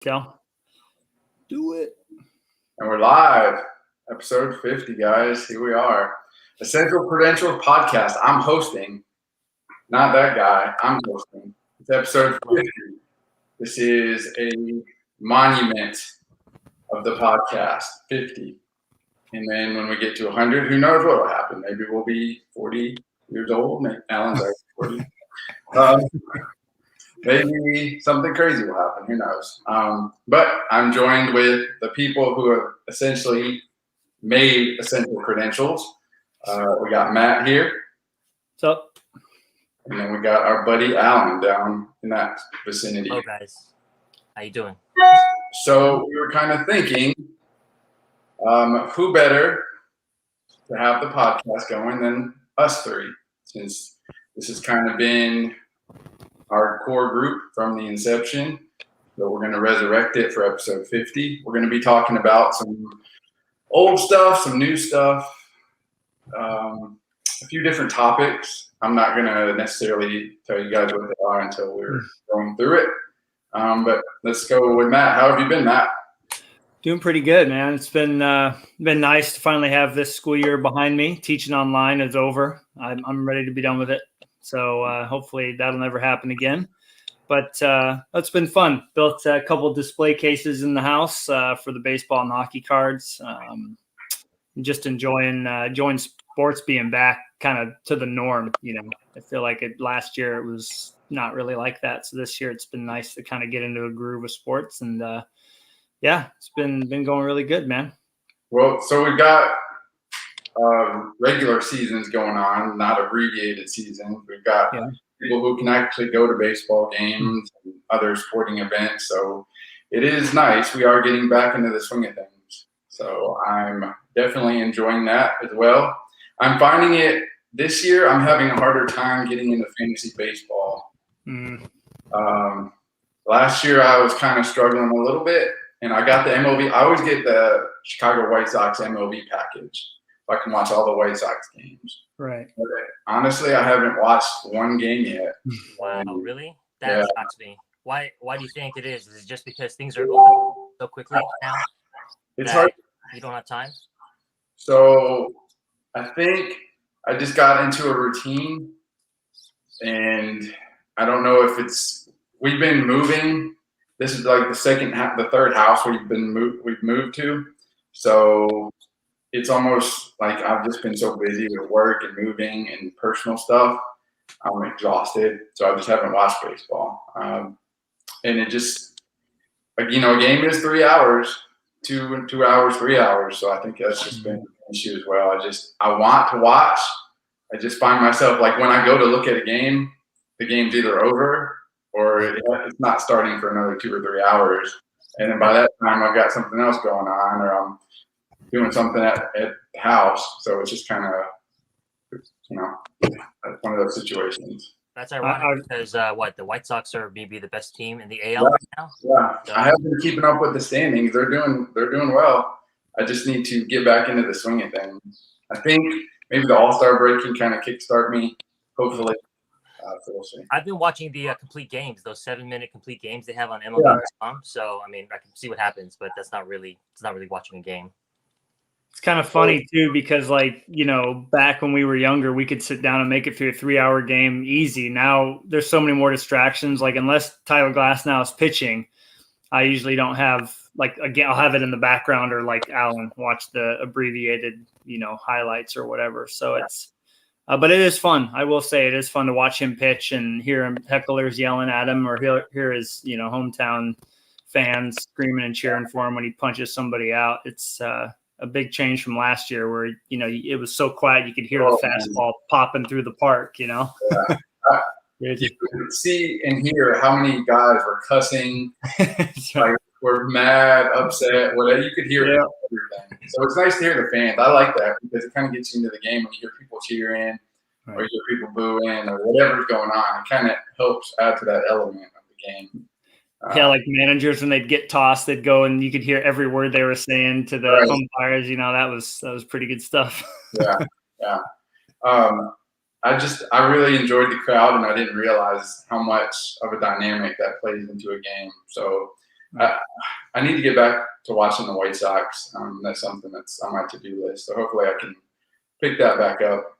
Go. Do it. And we're live. Episode 50, guys. Here we are. Essential Credentials Podcast. I'm hosting. Not that guy. I'm hosting. It's episode 50. This is a monument of the podcast. 50. And then when we get to 100, who knows what will happen? Maybe we'll be 40 years old. Maybe Alan's already 40. Maybe something crazy will happen. Who knows? But I'm joined with the people who have essentially made Essential Credentials. We got Matt here. What's up? And then we got our buddy Alan down in that vicinity. Hello, guys. How you doing? So we were kind of thinking, who better to have the podcast going than us three, since this has kind of been our core group from the inception. So we're going to resurrect it for episode 50. We're going to be talking about some old stuff, some new stuff, a few different topics. I'm not going to necessarily tell you guys what they are until we're going through it. But let's go with Matt. How have you been, Matt? Doing pretty good, man. It's been nice to finally have this school year behind me. Teaching online is over. I'm ready to be done with it. So hopefully that'll never happen again. But it's been fun. Built a couple display cases in the house for the baseball and hockey cards. Just enjoying sports being back kind of to the norm. You know, I feel like last year it was not really like that. So this year it's been nice to kind of get into a groove of sports. And it's been going really good, man. Well, so we've got regular seasons going on, not abbreviated seasons. We've got people who can actually go to baseball games and other sporting events. So it is nice. We are getting back into the swing of things. So I'm definitely enjoying that as well. I'm finding it this year, I'm having a harder time getting into fantasy baseball. Last year I was kind of struggling a little bit, and I got the MLB. I always get the Chicago White Sox MLB package. I can watch all the White Sox games. Right. But honestly, I haven't watched one game yet. Wow, really? That shocks me. Why do you think it is? Is it just because things are open so quickly now? It's hard. You don't have time? So I think I just got into a routine, and I don't know if we've been moving. This is like the third house we've moved to. So it's almost like I've just been so busy with work and moving and personal stuff. I'm exhausted, so I just haven't watched baseball. And it just, a game is 3 hours, 2 hours, 3 hours. So I think that's just been an issue as well. I want to watch. I just find myself, like, when I go to look at a game, the game's either over or it's not starting for another 2 or 3 hours. And then by that time, I've got something else going on, or I'm doing something at the house. So it's just kind of, one of those situations. That's ironic because the White Sox are maybe the best team in the AL right now? Yeah, I have been keeping up with the standings. They're doing well. I just need to get back into the swing of things. I think maybe the All-Star break can kind of kickstart me, hopefully. So we'll see. I've been watching the complete games, those 7-minute complete games they have on MLB.com. So I can see what happens, but it's not really watching a game. It's kind of funny too, because back when we were younger, we could sit down and make it through a 3-hour game easy. Now there's so many more distractions. Like, unless Tyler Glasnow is pitching, I usually don't have, I'll have it in the background, or like Alan, watch the abbreviated, highlights or whatever. So it's, but it is fun. I will say it is fun to watch him pitch and hear hecklers yelling at him, or hear his, hometown fans screaming and cheering for him when he punches somebody out. It's a big change from last year, where it was so quiet you could hear the fastball popping through the park. Yeah. You could see and hear how many guys were cussing, were mad, upset, whatever. You could hear everything. So it's nice to hear the fans. I like that, because it kind of gets you into the game when you hear people cheering, or you hear people booing, or whatever's going on. It kind of helps add to that element of the game. Like managers, when they'd get tossed, they'd go and you could hear every word they were saying to the umpires. That was pretty good stuff. Yeah. I really enjoyed the crowd, and I didn't realize how much of a dynamic that plays into a game. So I need to get back to watching the White Sox. That's something that's on my to-do list. So hopefully I can pick that back up.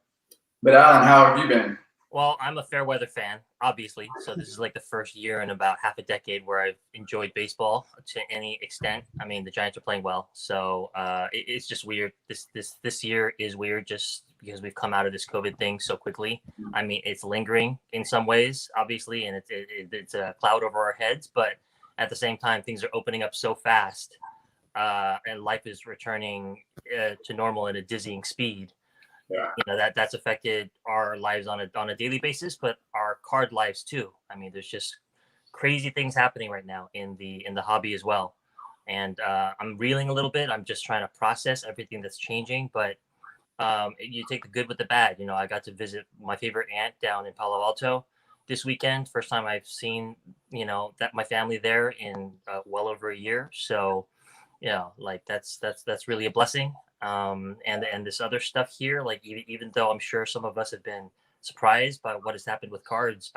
But Alan, how have you been? Well, I'm a fair weather fan, obviously. So this is like the first year in about half a decade where I've enjoyed baseball to any extent. I mean, the Giants are playing well, so it's just weird. This year is weird just because we've come out of this COVID thing so quickly. I mean, it's lingering in some ways, obviously, and it's a cloud over our heads. But at the same time, things are opening up so fast, and life is returning to normal at a dizzying speed. Yeah. That's affected our lives on a daily basis, but our card lives too. I mean, there's just crazy things happening right now in the hobby as well, and I'm reeling a little bit. I'm just trying to process everything that's changing, but you take the good with the bad. I got to visit my favorite aunt down in Palo Alto this weekend. First time I've seen that my family there in well over a year. So like that's really a blessing. And this other stuff here, like even though I'm sure some of us have been surprised by what has happened with cards,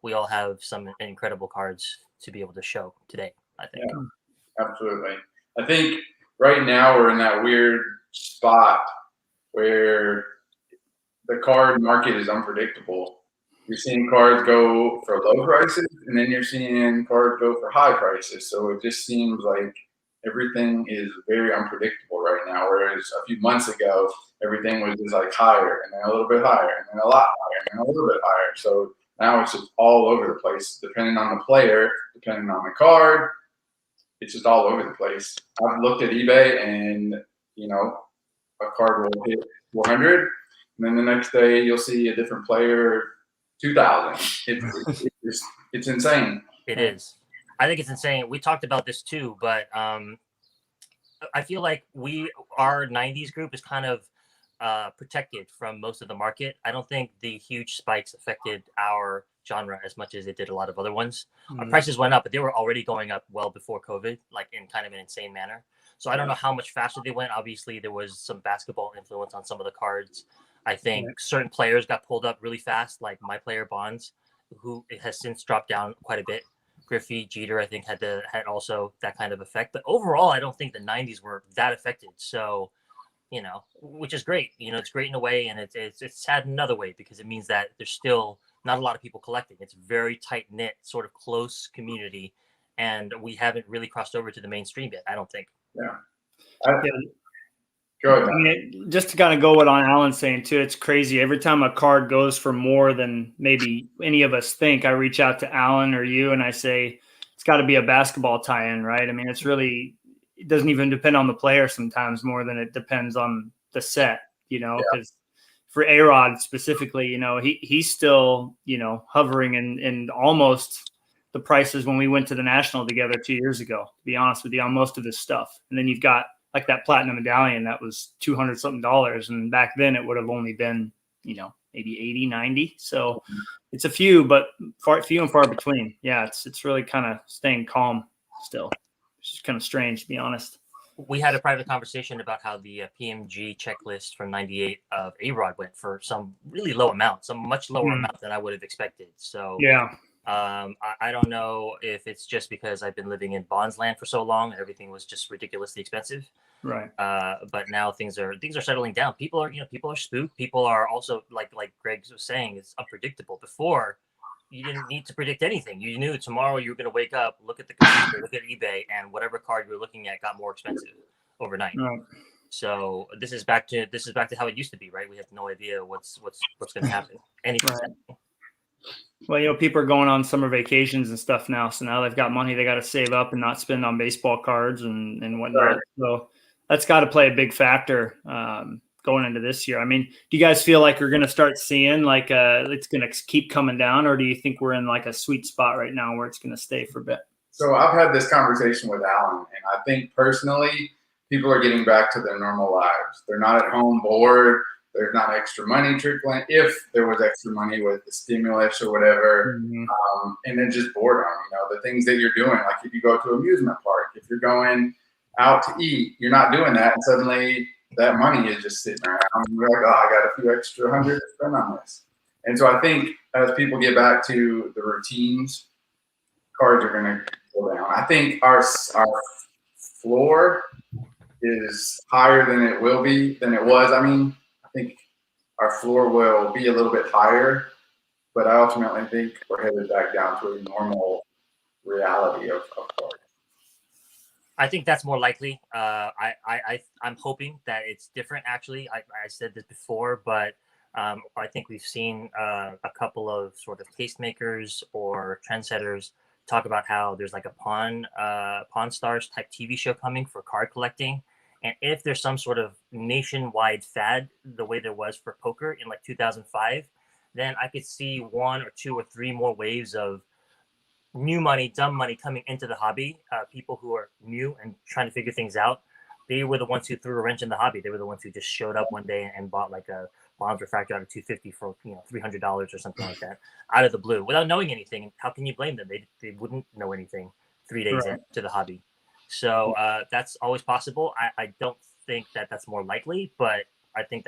we all have some incredible cards to be able to show today, I think. Yeah, absolutely. I think right now we're in that weird spot where the card market is unpredictable. You're seeing cards go for low prices, and then you're seeing cards go for high prices. So it just seems like everything is very unpredictable right now. Whereas a few months ago, everything was just like higher, and then a little bit higher, and then a lot higher, and then a little bit higher. So now it's just all over the place, depending on the player, depending on the card. It's just all over the place. I've looked at eBay, and a card will hit 400, and then the next day you'll see a different player 2,000. It's insane. It is. I think it's insane. We talked about this too, but I feel like our 90s group is kind of protected from most of the market. I don't think the huge spikes affected our genre as much as it did a lot of other ones. Our prices went up, but they were already going up well before COVID, like in kind of an insane manner. So I don't know how much faster they went. Obviously, there was some basketball influence on some of the cards. I think certain players got pulled up really fast, like my player Bonds, who has since dropped down quite a bit. Griffey, Jeter, I think had also that kind of effect. But overall, I don't think the 90s were that affected. So, which is great. It's great in a way, and it's sad in another way because it means that there's still not a lot of people collecting. It's very tight knit, sort of close community, and we haven't really crossed over to the mainstream yet. I don't think. Yeah. Go ahead. I mean, just to kind of go what on Alan's saying too, it's crazy. Every time a card goes for more than maybe any of us think, I reach out to Alan or you and I say, it's got to be a basketball tie-in, right? I mean, it doesn't even depend on the player sometimes more than it depends on the set, because for A-Rod specifically, he's still, hovering in almost the prices when we went to the National together 2 years ago, to be honest with you, on most of his stuff. And then you've got like that platinum medallion that was $200 something. And back then it would have only been, maybe 80, 90. So it's a few, but few and far between. Yeah. It's really kind of staying calm still. It's just kind of strange, to be honest. We had a private conversation about how the PMG checklist from 98 of A-Rod went for some really low amount, some much lower amount than I would have expected. So yeah. I don't know if it's just because I've been living in Bonds land for so long and everything was just ridiculously expensive. Right. But now things are settling down. People are spooked. People are also like Greg was saying, it's unpredictable. Before, you didn't need to predict anything. You knew tomorrow you were going to wake up, look at the computer, look at eBay, and whatever card you were looking at got more expensive overnight. Right. So this is back to how it used to be, right? We have no idea what's going to happen. Anything's happening. Well, people are going on summer vacations and stuff now. So now they've got money they got to save up and not spend on baseball cards and whatnot. Right. So that's got to play a big factor going into this year. I mean, do you guys feel like we're going to start seeing like it's going to keep coming down, or do you think we're in like a sweet spot right now where it's going to stay for a bit? So I've had this conversation with Alan, and I think personally people are getting back to their normal lives. They're not at home bored. There's not extra money trickling. If there was extra money with the stimulus or whatever, and then just boredom, the things that you're doing. Like if you go to an amusement park, if you're going out to eat, you're not doing that. And suddenly that money is just sitting around. You're like, I got a few extra $100 to spend on this. And so I think as people get back to the routines, cards are going to go down. I think our floor is higher than it was. I mean, I think our floor will be a little bit higher, but I ultimately think we're headed back down to a normal reality of cards. I think that's more likely. I'm hoping that it's different. Actually, I said this before, but I think we've seen a couple of sort of tastemakers or trendsetters talk about how there's like a Pawn Stars type TV show coming for card collecting, and if there's some sort of nationwide fad, the way there was for poker in like 2005, then I could see 1 or 2 or 3 more waves of new money, dumb money coming into the hobby. People who are new and trying to figure things out. They were the ones who threw a wrench in the hobby. They were the ones who just showed up one day and bought like a Bonds Refractor out of 250 for $300 or something like that out of the blue without knowing anything. How can you blame them? They wouldn't know anything 3 days into the hobby. So that's always possible. I don't think that that's more likely, but I think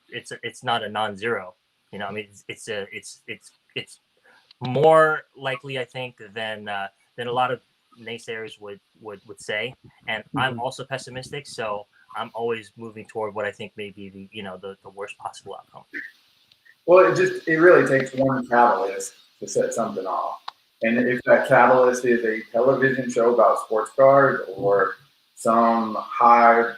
it's not a non-zero. I mean, it's more likely, I think, than a lot of naysayers would say. And I'm also pessimistic, so I'm always moving toward what I think may be the worst possible outcome. Well, it really takes one catalyst to set something off. And if that catalyst is a television show about sports cards or some high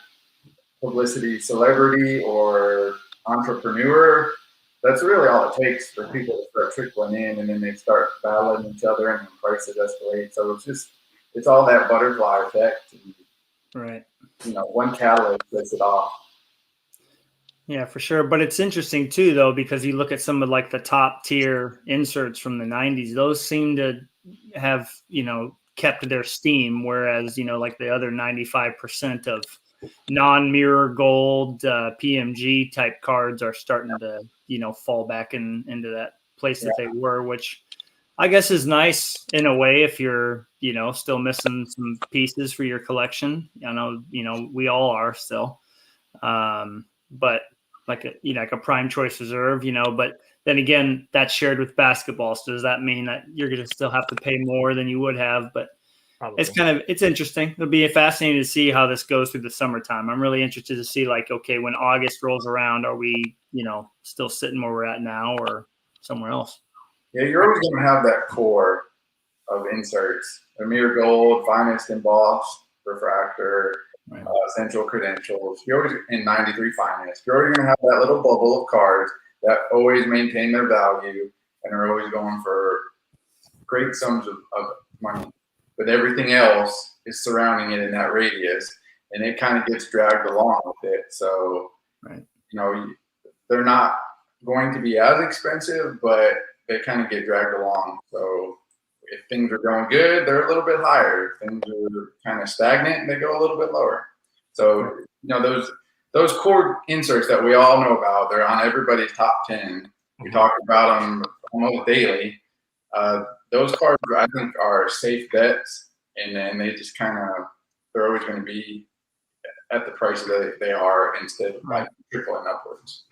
publicity celebrity or entrepreneur, that's really all it takes for people to start trickling in, and then they start battling each other and the prices escalate. So it's all that butterfly effect. And, right. One catalyst sets it off. Yeah, for sure. But it's interesting too, though, because you look at some of like the top tier inserts from the 90s, those seem to have, kept their steam. Whereas, like the other 95% of non-mirror gold PMG type cards are starting to, fall back into that place that they were, which I guess is nice in a way if you're, still missing some pieces for your collection. I know, we all are still. But like a prime choice reserve, but then again, that's shared with basketball. So does that mean that you're going to still have to pay more than you would have? But probably. It's interesting. It'll be fascinating to see how this goes through the summertime. I'm really interested to see okay, when August rolls around, are we, still sitting where we're at now or somewhere else? Yeah, you're always going to have that core of inserts, Amir Gold, Finest Embossed, Refractor, right. Central Credentials. You're always in 93 Finest. You're always going to have that little bubble of cards that always maintain their value and are always going for great sums of money. But everything else is surrounding it in that radius, and it kind of gets dragged along with it. So, right. They're not going to be as expensive, but they kind of get dragged along. So if things are going good, they're a little bit higher. If things are kind of stagnant, they go a little bit lower. So, those core inserts that we all know about, they're on everybody's top 10. We talk about them almost daily. Those cards, I think, are safe bets, and then they just they're always going to be at the price that they are instead of trickling upwards.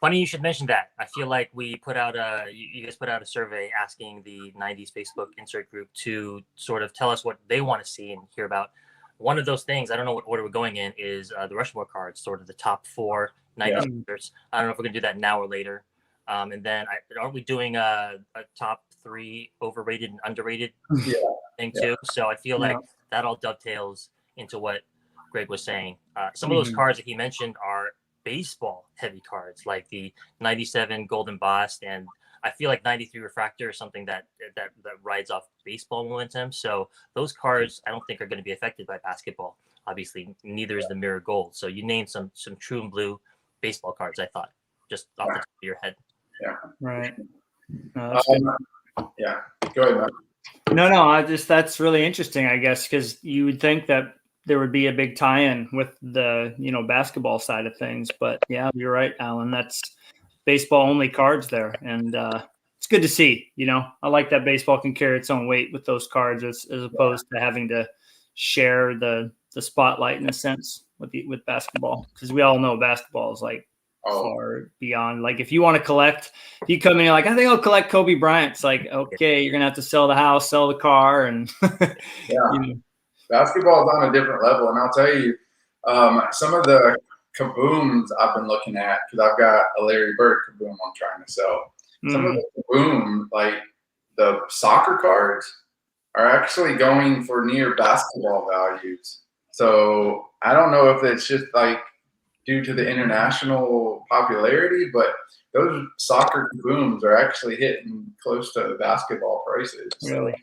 Funny you should mention that. I feel like we put out you guys put out a survey asking the 90s Facebook insert group to sort of tell us what they want to see and hear about. One of those things, I don't know what order we're going in, is the Rushmore cards, sort of the top 4 90s inserts. I don't know if we're going to do that now or later. And then aren't we doing a top 3 overrated and underrated thing too? So I feel like that all dovetails into what Greg was saying. Some of those cards that he mentioned are baseball heavy cards, like the 97 Golden Embossed, and I feel like 93 Refractor is something that rides off baseball momentum. So those cards I don't think are going to be affected by basketball. Obviously, neither is the Mirror Gold. So you named some true and blue baseball cards, I thought, just off the top of your head. Yeah. Right. No, yeah. Go ahead, man. No, that's really interesting, I guess, because you would think that there would be a big tie-in with the, basketball side of things. But yeah, you're right, Alan. That's baseball only cards there. And it's good to see, I like that baseball can carry its own weight with those cards as opposed to having to share the spotlight in a sense with basketball. Because we all know basketball is like far beyond. Like if you want to collect, if you come in, you're like, I think I'll collect Kobe Bryant. It's like, okay, you're gonna have to sell the house, sell the car, and Basketball is on a different level. And I'll tell you, some of the kabooms I've been looking at, because I've got a Larry Bird kaboom I'm trying to sell. Some of the kaboom, like the soccer cards, are actually going for near basketball values. So I don't know if it's just like due to the international popularity, but those soccer kabooms are actually hitting close to basketball prices. Really?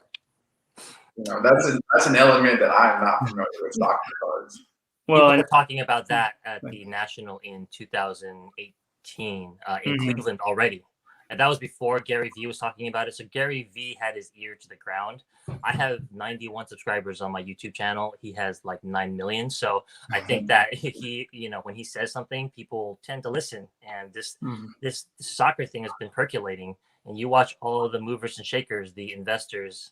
That's an element that I am not familiar with, soccer cards. Well, we were talking about that at the National in 2018 in Cleveland already. And that was before Gary Vee was talking about it. So Gary Vee had his ear to the ground. I have 91 subscribers on my YouTube channel. He has like 9 million. So I think that he, when he says something, people tend to listen. And this soccer thing has been percolating. And you watch all of the movers and shakers, the investors,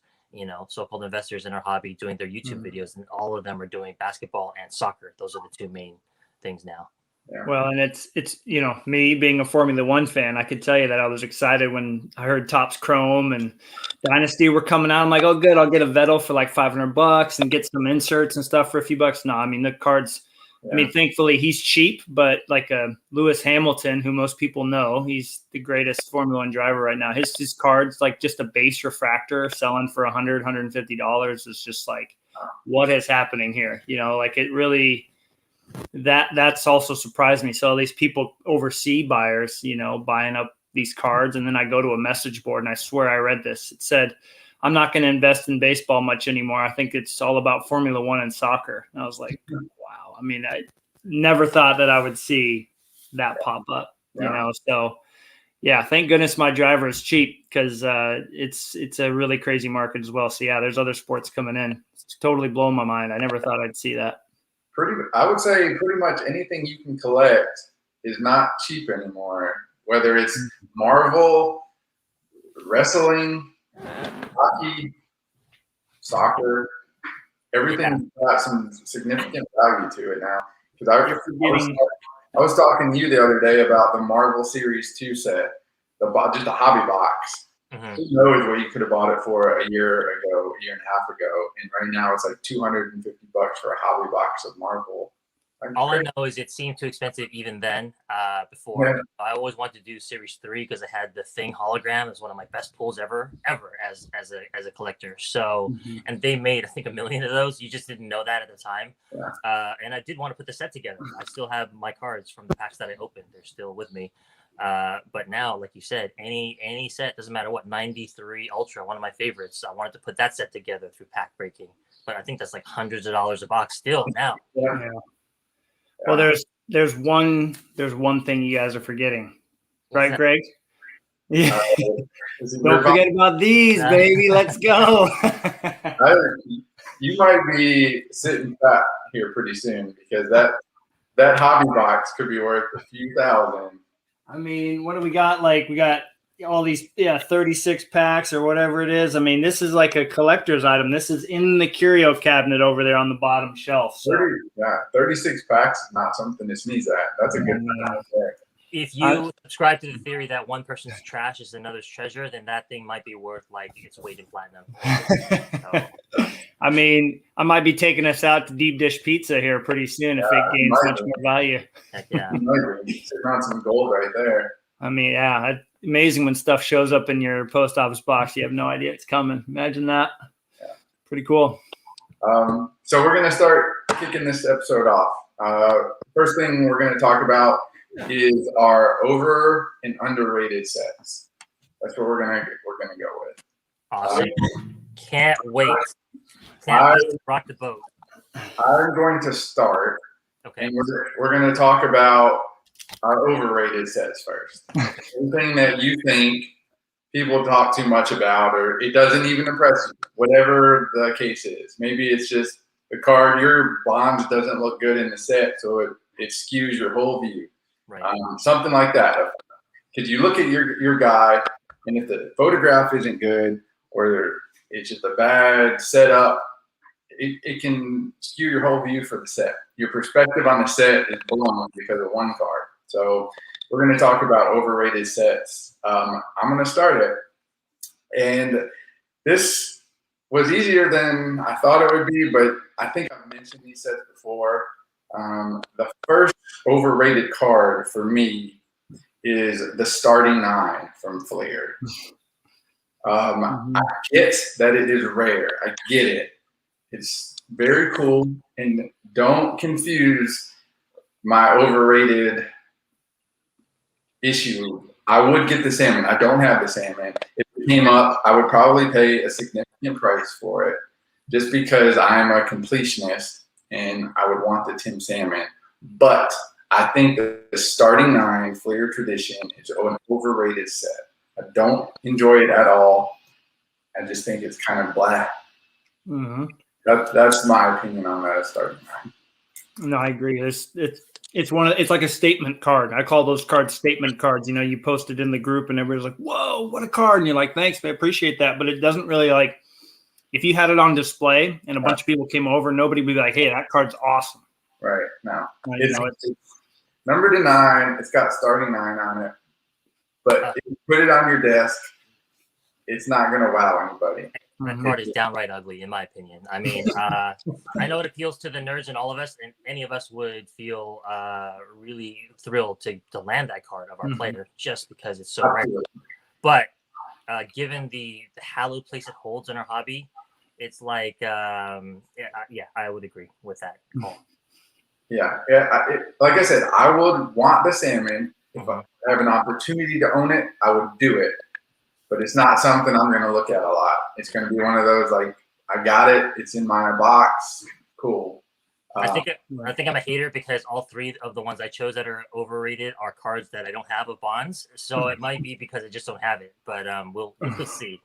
so-called investors in our hobby doing their YouTube videos, and all of them are doing basketball and soccer. Those are the two main things now. Yeah. Well, and it's me being a Formula One fan, I could tell you that I was excited when I heard Topps Chrome and Dynasty were coming out. I'm like, oh, good, I'll get a Vettel for like $500 and get some inserts and stuff for a few bucks. No, I mean the cards. Yeah. I mean, thankfully he's cheap, but like Lewis Hamilton, who most people know, he's the greatest Formula One driver right now. His cards, like just a base refractor, selling for $100, $150 is just like, what is happening here? Like it really. That's also surprised me. So these people overseas buyers, buying up these cards, and then I go to a message board and I swear I read this. It said, I'm not going to invest in baseball much anymore. I think it's all about Formula One and soccer. And I was like, wow. I mean, I never thought that I would see that pop up, So yeah, thank goodness my driver is cheap, because it's a really crazy market as well. So yeah, there's other sports coming in. It's totally blowing my mind. I never thought I'd see that. I would say pretty much anything you can collect is not cheap anymore, whether it's Marvel, wrestling, hockey, soccer, everything's got some significant value to it now. Because I was talking to you the other day about the Marvel Series 2 set, just a hobby box. Who knows what you could have bought it for a year and a half ago, and right now it's like $250 for a hobby box of Marvel. All I know is it seemed too expensive even then. Before I always wanted to do Series 3 because I had the Thing hologram. It's one of my best pulls ever as a collector. So and they made I think 1 million of those. You just didn't know that at the time. And I did want to put the set together. I still have my cards from the packs that I opened. They're still with me. But now, like you said, any set, doesn't matter what, 93 Ultra, one of my favorites. I wanted to put that set together through pack breaking, but I think that's like hundreds of dollars a box still now. Yeah. Well, there's one thing you guys are forgetting, right, Greg? Yeah. Don't forget about these, baby. Let's go. You might be sitting fat here pretty soon, because that hobby box could be worth a few thousand. I mean, what do we got? Like, we got all these 36 packs or whatever it is. I mean, this is like a collector's item. This is in the curio cabinet over there on the bottom shelf. So. 36 packs is not something to sneeze at. That's a good thing right there. If you subscribe to the theory that one person's trash is another's treasure, then that thing might be worth like its weight in platinum. So. I mean, I might be taking us out to deep dish pizza here pretty soon if it gains much more value. Heck yeah. Sitting on some gold right there. I mean, yeah, amazing when stuff shows up in your post office box. You have no idea it's coming. Imagine that. Yeah. Pretty cool. So we're going to start kicking this episode off. First thing we're going to talk about is our over and underrated sets. That's what we're gonna go with. Awesome. Can't wait. Can't wait to rock the boat. I'm going to start. Okay. And we're going to talk about our overrated sets first. Anything that you think people talk too much about, or it doesn't even impress you, whatever the case is. Maybe it's just the card, your bonds doesn't look good in the set, so it skews your whole view. Right. Something like that. Because you look at your guy, and if the photograph isn't good, or it's just a bad setup, it can skew your whole view for the set. Your perspective on the set is blown because of one card. So we're going to talk about overrated sets. I'm going to start it. And this was easier than I thought it would be, but I think I've mentioned these sets before. The first overrated card for me is the starting 9 from Flair. I get that it is rare. I get it. It's very cool. And don't confuse my overrated issue. I would get the salmon. I don't have the salmon. If it came up, I would probably pay a significant price for it just because I'm a completionist and I would want the Tim Salmon. But I think that the starting 9 Flair Tradition is an overrated set. I don't enjoy it at all. I just think it's kind of black. That's my opinion on that starting 9. No, I agree. It's like a statement card. I call those cards statement cards. You know, you post it in the group and everybody's like, "Whoa, what a card!" And you're like, "Thanks, man, I appreciate that." But it doesn't really like if you had it on display and a bunch of people came over, nobody would be like, "Hey, that card's awesome." Right. No. It's number to 9. It's got starting 9 on it. But if you put it on your desk, it's not going to wow anybody. That card is downright ugly, in my opinion. I mean, I know it appeals to the nerds and all of us, and any of us would feel really thrilled to land that card of our player just because it's so rare. But given the hallowed place it holds in our hobby, it's like, yeah, I would agree with that call. Yeah. Like I said, I would want the salmon. If I have an opportunity to own it, I would do it. But it's not something I'm going to look at a lot. It's going to be one of those like, I got it. It's in my box. Cool. I think I'm a hater because all 3 of the ones I chose that are overrated are cards that I don't have of bonds. So it might be because I just don't have it. But we'll see.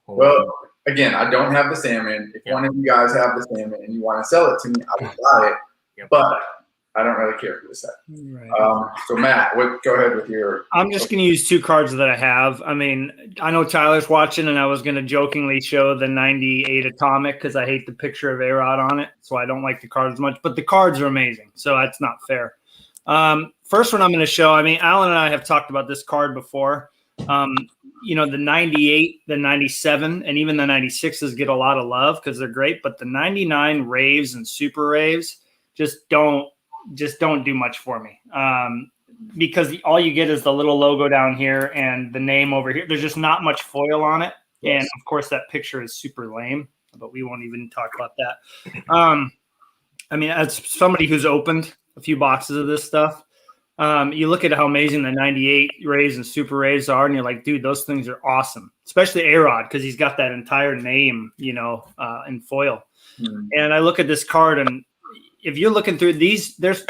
Well, again, I don't have the salmon. If one of you guys have the salmon and you want to sell it to me, I will buy it. But I don't really care for the set. Right. So Matt, go ahead with your. I'm just going to use 2 cards that I have. I mean, I know Tyler's watching, and I was going to jokingly show the 98 Atomic because I hate the picture of A-Rod on it, so I don't like the card as much. But the cards are amazing, so that's not fair. First one I'm going to show. I mean, Alan and I have talked about this card before. You know, the 98, the 97, and even the 96s get a lot of love because they're great. But the 99 Raves and Super Raves just don't do much for me because all you get is the little logo down here and the name over here. There's just not much foil on it. Yes. And of course that picture is super lame, but we won't even talk about that. I mean, as somebody who's opened a few boxes of this stuff, you look at how amazing the 98 Rays and Super Rays are, and you're like, dude, those things are awesome, especially A-Rod because he's got that entire name, you know, in foil. And I look at this card and if you're looking through these, there's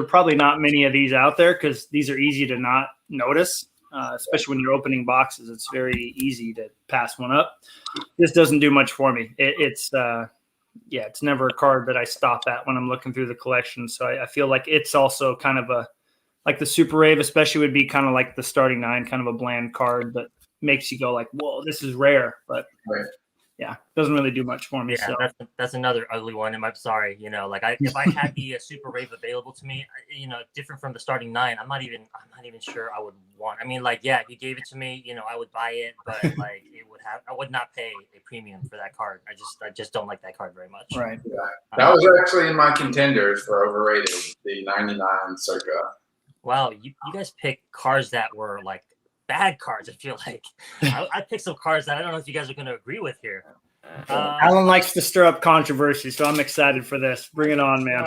probably not many of these out there because these are easy to not notice, especially when you're opening boxes. It's very easy to pass one up. This doesn't do much for me. It's never a card that I stop at when I'm looking through the collection. So I feel like it's also kind of like the Super Rave, especially would be kind of like the starting 9, kind of a bland card that makes you go like, whoa, this is rare. But yeah, doesn't really do much for me. Yeah, so. that's another ugly one. And I'm sorry, you know, like if I had the Super Rave available to me, you know, different from the starting 9, I'm not even sure I would want. I mean, like, yeah, if you gave it to me, you know, I would buy it, but like I would not pay a premium for that card. I just don't like that card very much. Right. Yeah. That was actually in my contenders for overrated, the 99 circa. Wow, you guys picked cards that were like bad cards. I feel like I picked some cards that I don't know if you guys are going to agree with here. Alan likes to stir up controversy, so I'm excited for this. Bring it on, man.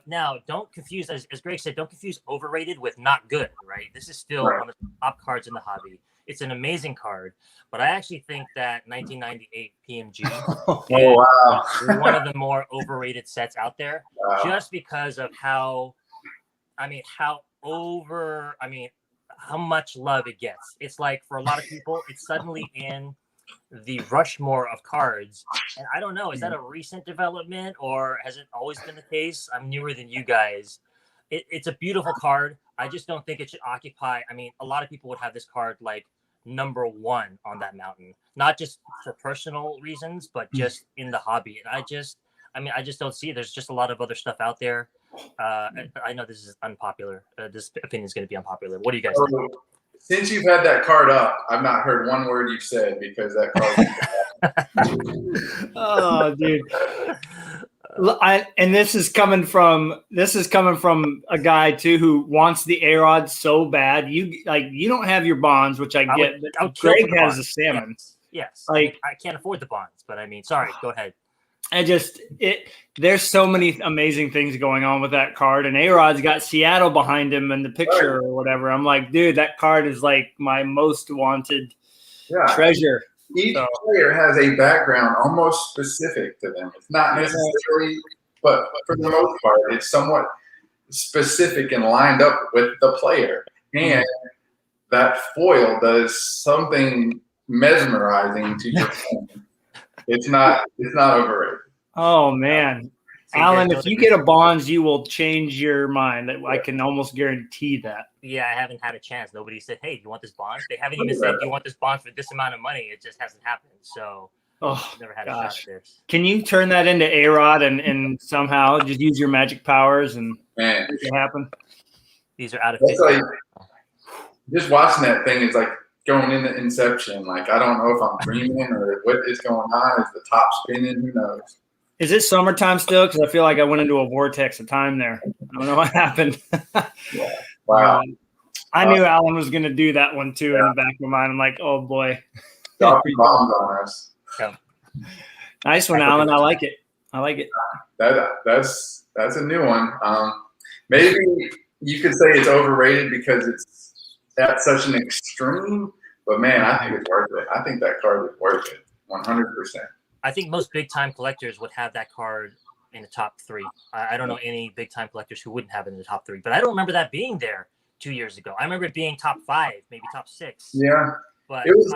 Now, don't confuse, as Greg said, don't confuse overrated with not good, right? This is still one of the top cards in the hobby. It's an amazing card, but I actually think that 1998 PMG is one of the more overrated sets out there, just because of how much love it gets. It's like for a lot of people, it's suddenly in the Rushmore of cards. And I don't know, is that a recent development or has it always been the case? I'm newer than you guys. It's a beautiful card. I just don't think it should occupy. I mean, a lot of people would have this card like number 1 on that mountain, not just for personal reasons, but just in the hobby. And I I mean, I just don't see it. There's just a lot of other stuff out there. I know this is unpopular. This opinion is going to be unpopular. What do you guys think? Since you've had that card up, I've not heard one word you've said because that card. Oh, dude. And this is coming from a guy too who wants the A-Rod so bad. You don't have your bonds, which I get. But Greg has the salmon. Yes. Like I can't afford the bonds, but I mean, sorry. Go ahead. There's so many amazing things going on with that card, and A-Rod's got Seattle behind him in the picture or whatever. I'm like, dude, that card is like my most wanted treasure. Each player has a background almost specific to them. It's not necessarily, but for the most part, it's somewhat specific and lined up with the player. And that foil does something mesmerizing to your phone. It's not overrated. Oh man, Alan, if you get a bonds, you will change your mind. I can almost guarantee that. Yeah, I haven't had a chance. Nobody said, "Hey, do you want this bond?" They haven't even said, "Do you want this bond for this amount of money?" It just hasn't happened. So, I've never had a shot at this. Can you turn that into A-Rod and somehow just use your magic powers and make it happen? These are out of. Like, just watching that thing is like going into Inception. Like, I don't know if I'm dreaming or what is going on. Is the top spinning? Who knows? Is it summertime still? Because I feel like I went into a vortex of time there. I don't know what happened. Yeah. Wow. I knew Alan was going to do that one too in the back of my mind. I'm like, oh boy. Bombs on us. Yeah. Nice one, Alan. I like it. That's a new one. Maybe you could say it's overrated because it's at such an extreme. But man, I think it's worth it. I think that card is worth it, 100%. I think most big time collectors would have that card in the top 3. I don't know any big time collectors who wouldn't have it in the top 3, but I don't remember that being there 2 years ago. I remember it being top 5, maybe top 6. Yeah, but it was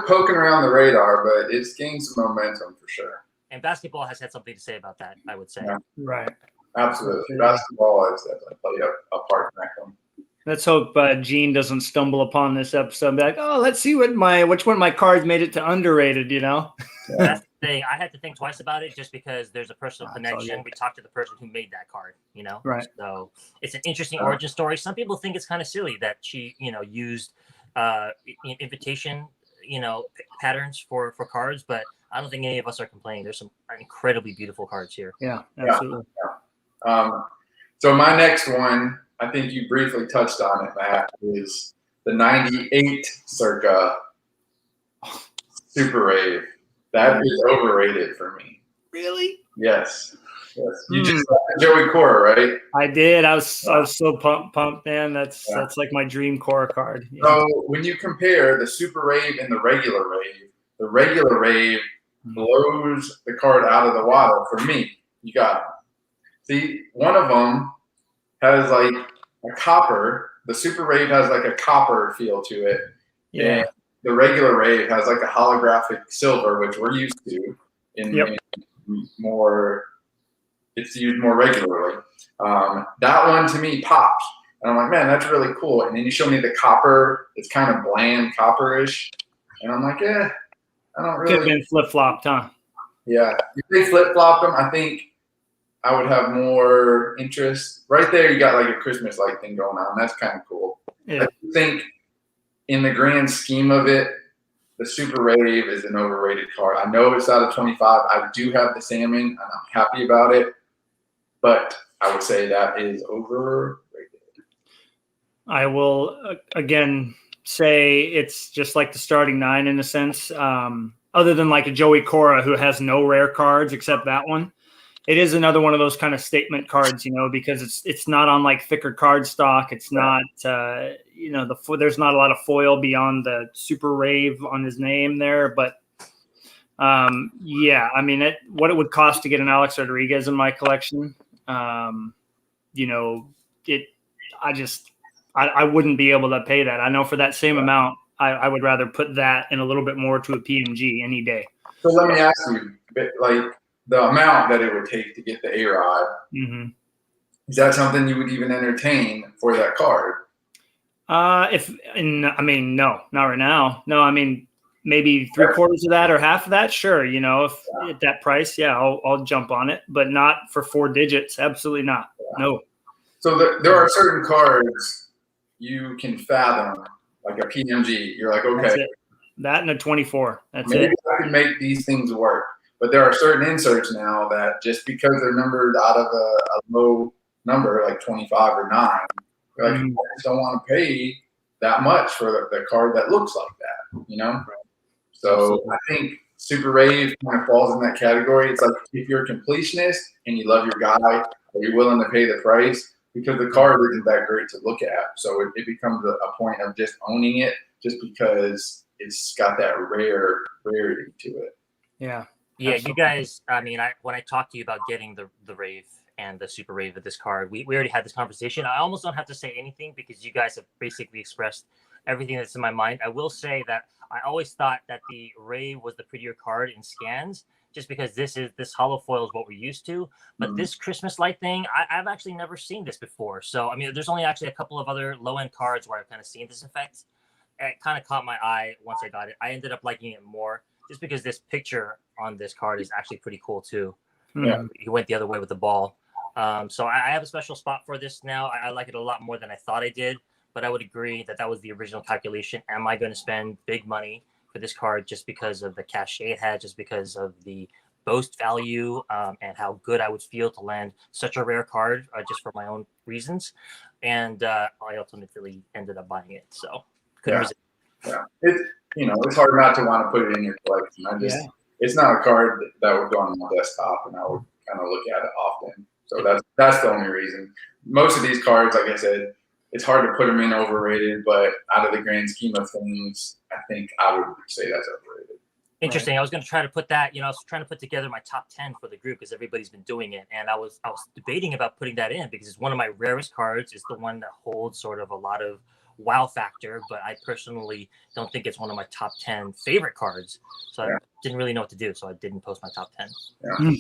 poking around the radar, but it's gained some momentum for sure. And basketball has had something to say about that, I would say. Yeah. Right. Absolutely. Basketball has definitely played a part in that one. Let's hope Gene doesn't stumble upon this episode and be like, oh, let's see which one of my cards made it to underrated, you know? That's the thing. I had to think twice about it just because there's a personal connection. We talked to the person who made that card, you know? Right. So it's an interesting origin story. Some people think it's kind of silly that she, used invitation, patterns for cards, but I don't think any of us are complaining. There's some incredibly beautiful cards here. Yeah, absolutely. Yeah. So my next one, I think you briefly touched on it, Matt, is the 98 circa Super Rave. That is overrated for me. Really? Yes. You just got Joey Cora, right? I did. I was so pumped, man. That's like my dream Cora card. Yeah. So when you compare the Super Rave and the regular Rave blows the card out of the water for me. You got it. See, one of them has like a copper. The Super Rave has like a copper feel to it. Yeah. And the regular Rave has like a holographic silver, which we're used to in more. It's used more regularly. That one to me pops. And I'm like, man, that's really cool. And then you show me the copper. It's kind of bland copperish. And I'm like, I don't really. Could have been flip-flopped, huh? Yeah. If they flip-flopped them, I think I would have more interest. Right there, you got like a Christmas light thing going on. That's kind of cool. Yeah. I think in the grand scheme of it, the Super Rave is an overrated card. I know it's out of 25. I do have the salmon, and I'm happy about it. But I would say that is overrated. I will, again, say it's just like the starting 9 in a sense. Other than like a Joey Cora who has no rare cards except that one. It is another one of those kind of statement cards, because it's not on like thicker card stock. It's not, there's not a lot of foil beyond the Super Rave on his name there. But what it would cost to get an Alex Rodriguez in my collection, I wouldn't be able to pay that. I know for that same amount, I would rather put that and a little bit more to a PMG any day. So let me ask you, like, the amount that it would take to get the A-Rod, is that something you would even entertain for that card? No, not right now. No, I mean, maybe 3/4 of that or half of that, sure. You know, if at that price, yeah, I'll jump on it, but not for 4 digits. Absolutely not. Yeah. No. So there are certain cards you can fathom, like a PMG. You're like, okay, that and a 24. That's maybe it. I can make these things work. But there are certain inserts now that just because they're numbered out of a low number, like 25 or 9, you're like, I just don't want to pay that much for the card that looks like that, you know? So Absolutely. I think Super Rave kind of falls in that category. It's like if you're a completionist and you love your guy, are you willing to pay the price? Because the card isn't that great to look at. So it becomes a point of just owning it just because it's got that rarity to it. Yeah. Yeah, you guys, I mean, when I talked to you about getting the Rave and the Super Rave of this card, we already had this conversation. I almost don't have to say anything because you guys have basically expressed everything that's in my mind. I will say that I always thought that the Rave was the prettier card in scans, just because this hollow foil is what we're used to. But this Christmas light thing, I've actually never seen this before. So, I mean, there's only actually a couple of other low-end cards where I've kind of seen this effect. It kind of caught my eye once I got it. I ended up liking it more just because this picture on this card is actually pretty cool too. Yeah. He went the other way with the ball. So I have a special spot for this now. I like it a lot more than I thought I did, but I would agree that was the original calculation. Am I going to spend big money for this card just because of the cachet it had, just because of the boast value and how good I would feel to land such a rare card just for my own reasons? And I ultimately ended up buying it. So couldn't resist. Yeah. It's hard not to want to put it in your collection. It's not a card that would go on my desktop and I would kind of look at it often. So that's the only reason. Most of these cards, like I said, it's hard to put them in overrated, but out of the grand scheme of things, I think I would say that's overrated. Interesting. Right. I was going to try to put that, I was trying to put together my top 10 for the group because everybody's been doing it. And I was debating about putting that in because it's one of my rarest cards. It's the one that holds sort of a lot of wow factor, but I personally don't think it's one of my top 10 favorite cards. So I didn't really know what to do. So I didn't post my top 10. Yeah.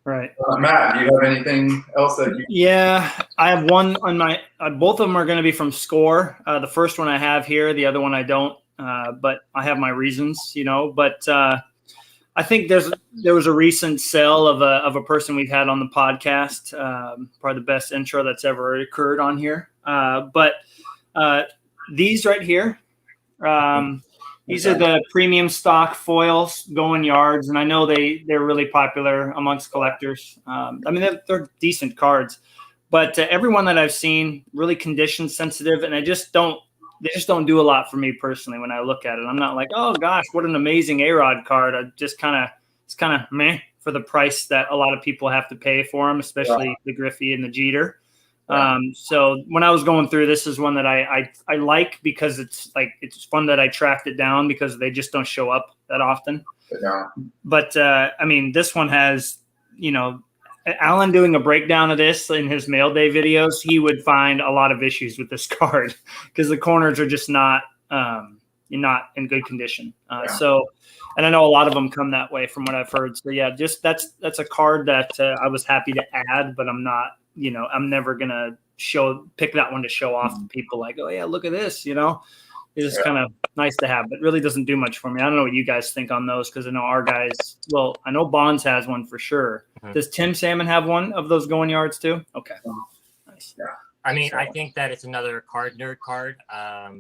Right. Matt, do you have anything else that you? Yeah, I have one on my, both of them are going to be from Score. The first one I have here, the other one I don't, but I have my reasons, but I think there was a recent sale of a person we've had on the podcast, probably the best intro that's ever occurred on here. But these right here, these are the premium stock foils going yards, and I know they're really popular amongst collectors. I mean, they're decent cards, but everyone that I've seen really condition sensitive, and they just don't do a lot for me personally when I look at it. I'm not like, oh gosh, what an amazing A-Rod card. It's kind of meh for the price that a lot of people have to pay for them, especially the Griffey and the Jeter. So when I was going through, this is one that I like because it's fun that I tracked it down because they just don't show up that often. Yeah. But I mean, this one has, Alan doing a breakdown of this in his mail day videos, he would find a lot of issues with this card because the corners are just not in good condition. So, and I know a lot of them come that way from what I've heard. So yeah, just that's a card that I was happy to add, but I'm not, I'm never going to pick that one to show off to people like, oh yeah, look at this, it's just kind of nice to have, but really doesn't do much for me. I don't know what you guys think on those. Cause I know our guys, I know Bonds has one for sure. Does Tim Salmon have one of those going yards too? Okay. Nice. Yeah. I mean, I think that it's another nerd card.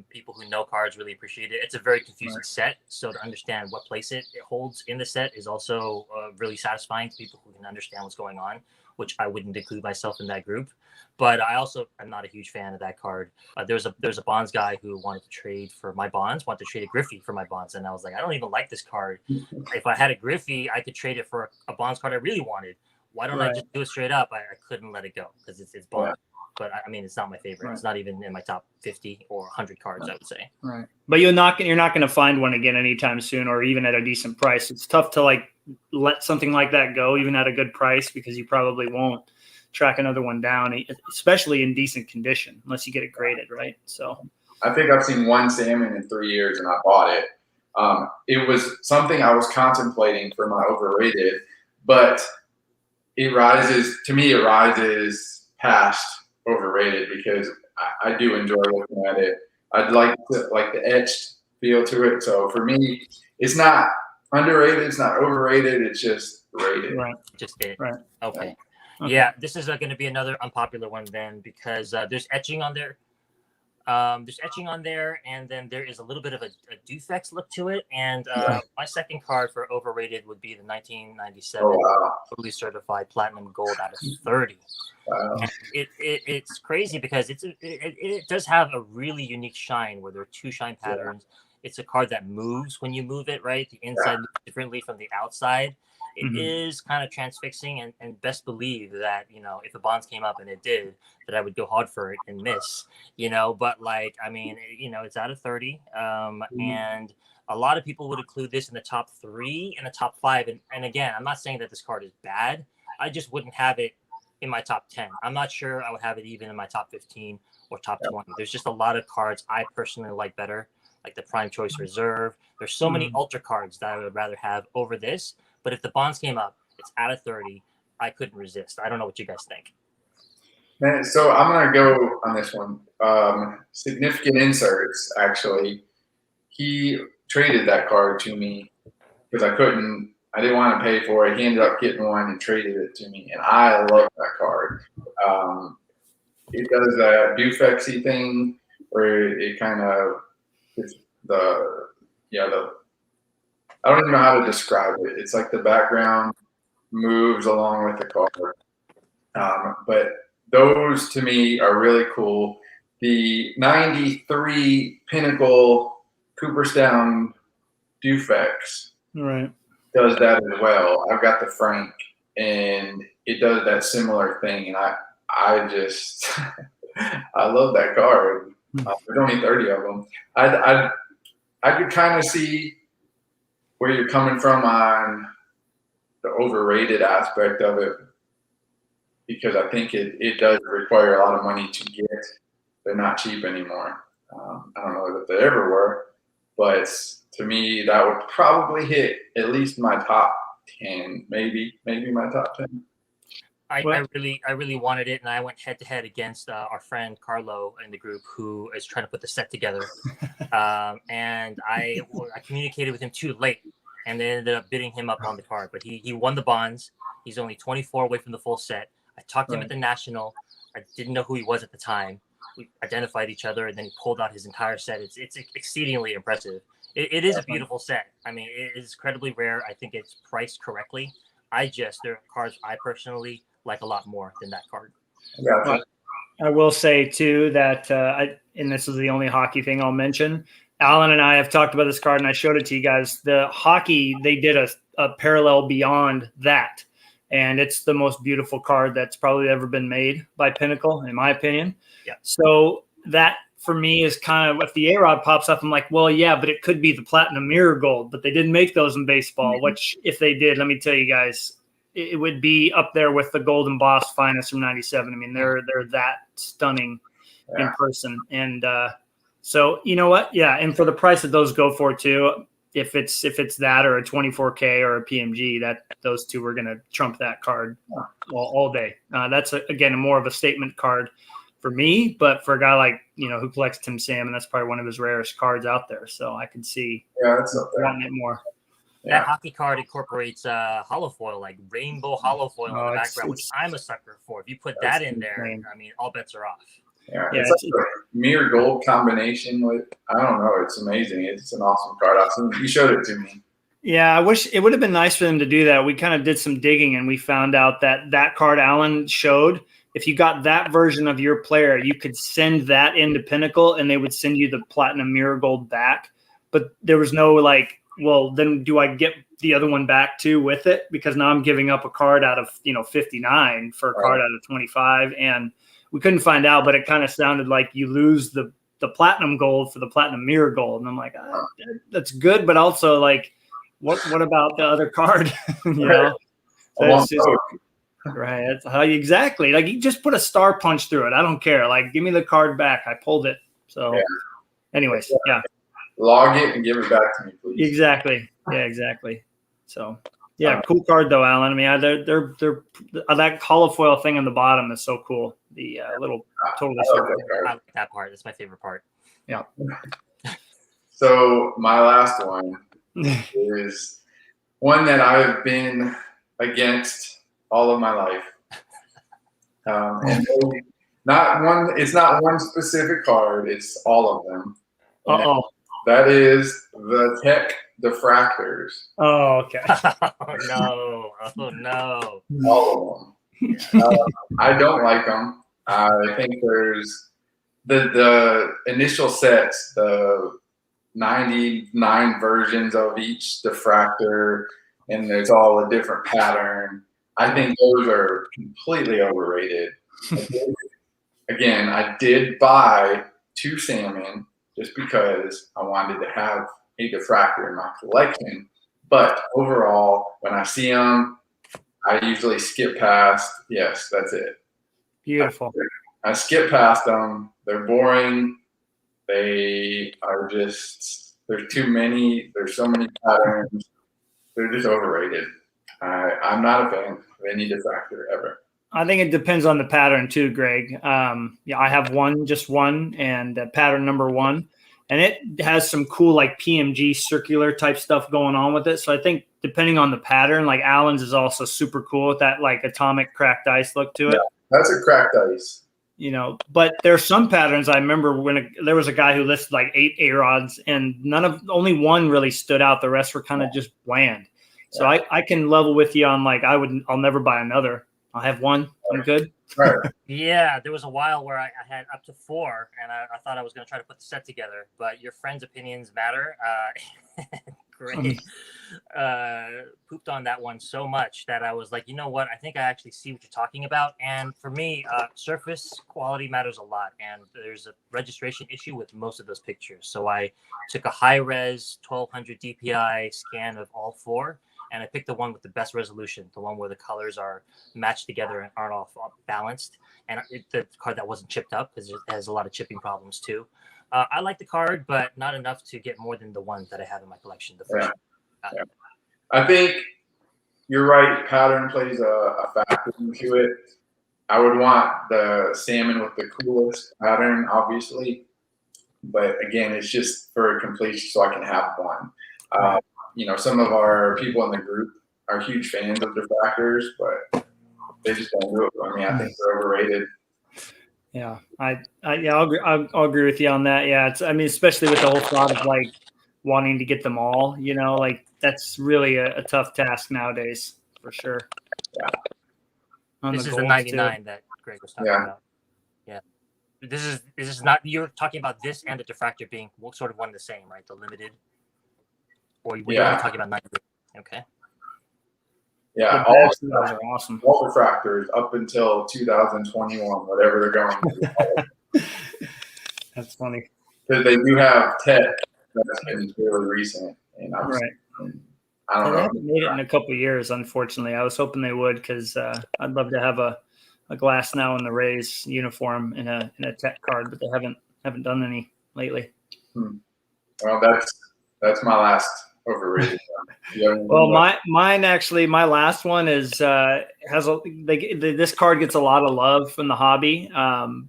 People who know cards really appreciate it. It's a very confusing set. So to understand what place it holds in the set is also really satisfying to people who can understand what's going on, which I wouldn't include myself in that group. But I also am not a huge fan of that card. There's a Bonds guy who wanted to trade for my Bonds, wanted to trade a Griffey for my Bonds. And I was like, I don't even like this card. If I had a Griffey, I could trade it for a Bonds card I really wanted. Why don't I just do it straight up? I couldn't let it go because it's Bonds. But I mean, it's not my favorite. It's not even in my top 50 or 100 cards, I would say. Right. But you're not going to find one again anytime soon, or even at a decent price. It's tough to let something like that go, even at a good price, because you probably won't track another one down, especially in decent condition, unless you get it graded, right? So I think I've seen one Salmon in 3 years, and I bought it. It was something I was contemplating for my Overrated, but it rises past Overrated because I do enjoy looking at it. I'd like the etched feel to it. So for me, it's not underrated, it's not overrated, it's just rated. Right. Just it. Right. Okay. Okay. Yeah, this is going to be another unpopular one then, because there's etching on there. There's etching on there, and then there is a little bit of a Dufex look to it. And my second card for overrated would be the 1997 Oh, wow. totally certified platinum gold out of 30. Wow. And it's crazy because it does have a really unique shine where there are two shine patterns. It's a card that moves when you move it, right? The inside moves differently from the outside. It is kind of transfixing, and best believe that, you know, if the bonds came up, and it did, that I would go hard for it and miss, you know. But like, I mean, you know, it's out of 30, and a lot of people would include this in the top 3 and the top 5. And again, I'm not saying that this card is bad. I just wouldn't have it in my top 10. I'm not sure I would have it even in my top 15 or top 20. There's just a lot of cards I personally like better, like the Prime Choice Reserve. There's so many ultra cards that I would rather have over this. But if the bonds came up, it's out of 30. I couldn't resist. I don't know what you guys think. Man, so I'm gonna go on this one. Significant inserts, actually. He traded that card to me because I didn't want to pay for it. He ended up getting one and traded it to me, and I love that card. It does that Dufexy thing where it kind of, it's I don't even know how to describe it. It's like the background moves along with the card. But those to me are really cool. The 93 Pinnacle Cooperstown Dufex does that as well. I've got the Frank, and it does that similar thing. And I just, I love that card. There's only 30 of them. I could kind of see where you're coming from on the overrated aspect of it, because I think it does require a lot of money to get. They're not cheap anymore. I don't know that they ever were, but to me, that would probably hit at least my top 10, maybe my top 10. I really wanted it, and I went head to head against our friend Carlo in the group, who is trying to put the set together. And I communicated with him too late, and they ended up bidding him up on the card. But he won the bonds. He's only 24 away from the full set. I talked to him at the National. I didn't know who he was at the time. We identified each other, and then he pulled out his entire set. It's exceedingly impressive. It is a beautiful set. I mean, it is incredibly rare. I think it's priced correctly. There are cards I personally like a lot more than that card. Gotcha. I will say too that, and this is the only hockey thing I'll mention. Alan and I have talked about this card, and I showed it to you guys. The hockey, they did a parallel beyond that, and it's the most beautiful card that's probably ever been made by Pinnacle, in my opinion. Yeah. So that for me is kind of, if the A-Rod pops up, I'm like, well, yeah, but it could be the Platinum Mirror Gold, but they didn't make those in baseball. Which, if they did, let me tell you guys, it would be up there with the Golden Boss Finest from '97. I mean, they're that stunning in person. And so, you know what? Yeah, and for the price that those go for too, if it's that or a 24K or a PMG, that those two are going to trump that card all day. That's again more of a statement card for me, but for a guy like, you know, who collects Tim Salmon, that's probably one of his rarest cards out there. So I can see wanting it more. That hockey card incorporates hollow foil, like rainbow hollow foil in the background, which I'm a sucker for. If you put that in there, I mean, all bets are off. Yeah, it's like a mirror gold combination with, I don't know, it's amazing. It's an awesome card. You showed it to me. Yeah, I wish it would have been nice for them to do that. We kind of did some digging, and we found out that card Alan showed, if you got that version of your player, you could send that into Pinnacle, and they would send you the Platinum Mirror Gold back. But there was no like, well, then do I get the other one back too with it? Because now I'm giving up a card out of 59 for a card out of 25, and we couldn't find out. But it kind of sounded like you lose the Platinum Gold for the Platinum Mirror Gold, and I'm like, that's good, but also like, what about the other card? That's just, right. That's how exactly. Like, you just put a star punch through it. I don't care. Like, give me the card back. I pulled it. So, anyways, log it and give it back to me, please. Exactly. Yeah, exactly. So, yeah, cool card though, Alan. I mean, they're that hollow foil thing on the bottom is so cool. The little totally. I like that part. That's my favorite part. Yeah. So my last one is one that I've been against all of my life. And not one, it's not one specific card, it's all of them. And Uh-oh. that is the Tech diffractors. Oh, okay. Oh no! Oh no! All of them. I don't like them. I think there's the initial sets, the 99 versions of each diffractor, and there's all a different pattern. I think those are completely overrated. Again, I did buy 2 salmon just because I wanted to have a diffractor in my collection. But overall, when I see them, I usually skip past. Yes, that's it. Beautiful. I skip past them. They're boring. They are just, there's too many. There's so many patterns. They're just overrated. I'm not a fan of any diffractor ever. I think it depends on the pattern too, Greg. Yeah, I have just one, and pattern number 1, and it has some cool like PMG circular type stuff going on with it. So I think depending on the pattern, like Allen's is also super cool with that like atomic cracked ice look to it. Yeah, that's a cracked ice. You know, but there's some patterns. I remember when there was a guy who listed like 8 A-rods, and only one really stood out. The rest were kind of just bland. So I can level with you on like I'll never buy another. I'll have one. I'm good. Right. Yeah, there was a while where I had up to 4, and I thought I was going to try to put the set together. But your friends' opinions matter. Great. Pooped on that one so much that I was like, you know what? I think I actually see what you're talking about. And for me, surface quality matters a lot. And there's a registration issue with most of those pictures. So I took a high-res 1200 DPI scan of all 4. And I picked the one with the best resolution, the one where the colors are matched together and aren't all balanced. And the card that wasn't chipped up, because it has a lot of chipping problems too. I like the card, but not enough to get more than the one that I have in my collection. Yeah. I think you're right. Pattern plays a factor into it. I would want the salmon with the coolest pattern, obviously. But again, it's just for completion so I can have one. You know, some of our people in the group are huge fans of diffractors, but they just don't do it. I mean, I think they're overrated. Yeah, I'll agree with you on that. Yeah, I mean, especially with the whole thought of like wanting to get them all. You know, like that's really a tough task nowadays for sure. Yeah. This is the 99 that Greg was talking about. Yeah. This is not, you're talking about this and the diffractor being sort of one and the same, right? The limited. Or you were talking about 90. Okay. Yeah, all are awesome. All diffractors up until 2021, whatever they're going to. That's funny. Because they do have tech that's been really recent, and I don't know. They haven't made it in a couple of years, unfortunately. I was hoping they would, because I'd love to have a glass now in the Rays uniform in a tech card, but they haven't done any lately. Well, that's my last overrated one. Well, my last one is this card gets a lot of love from the hobby.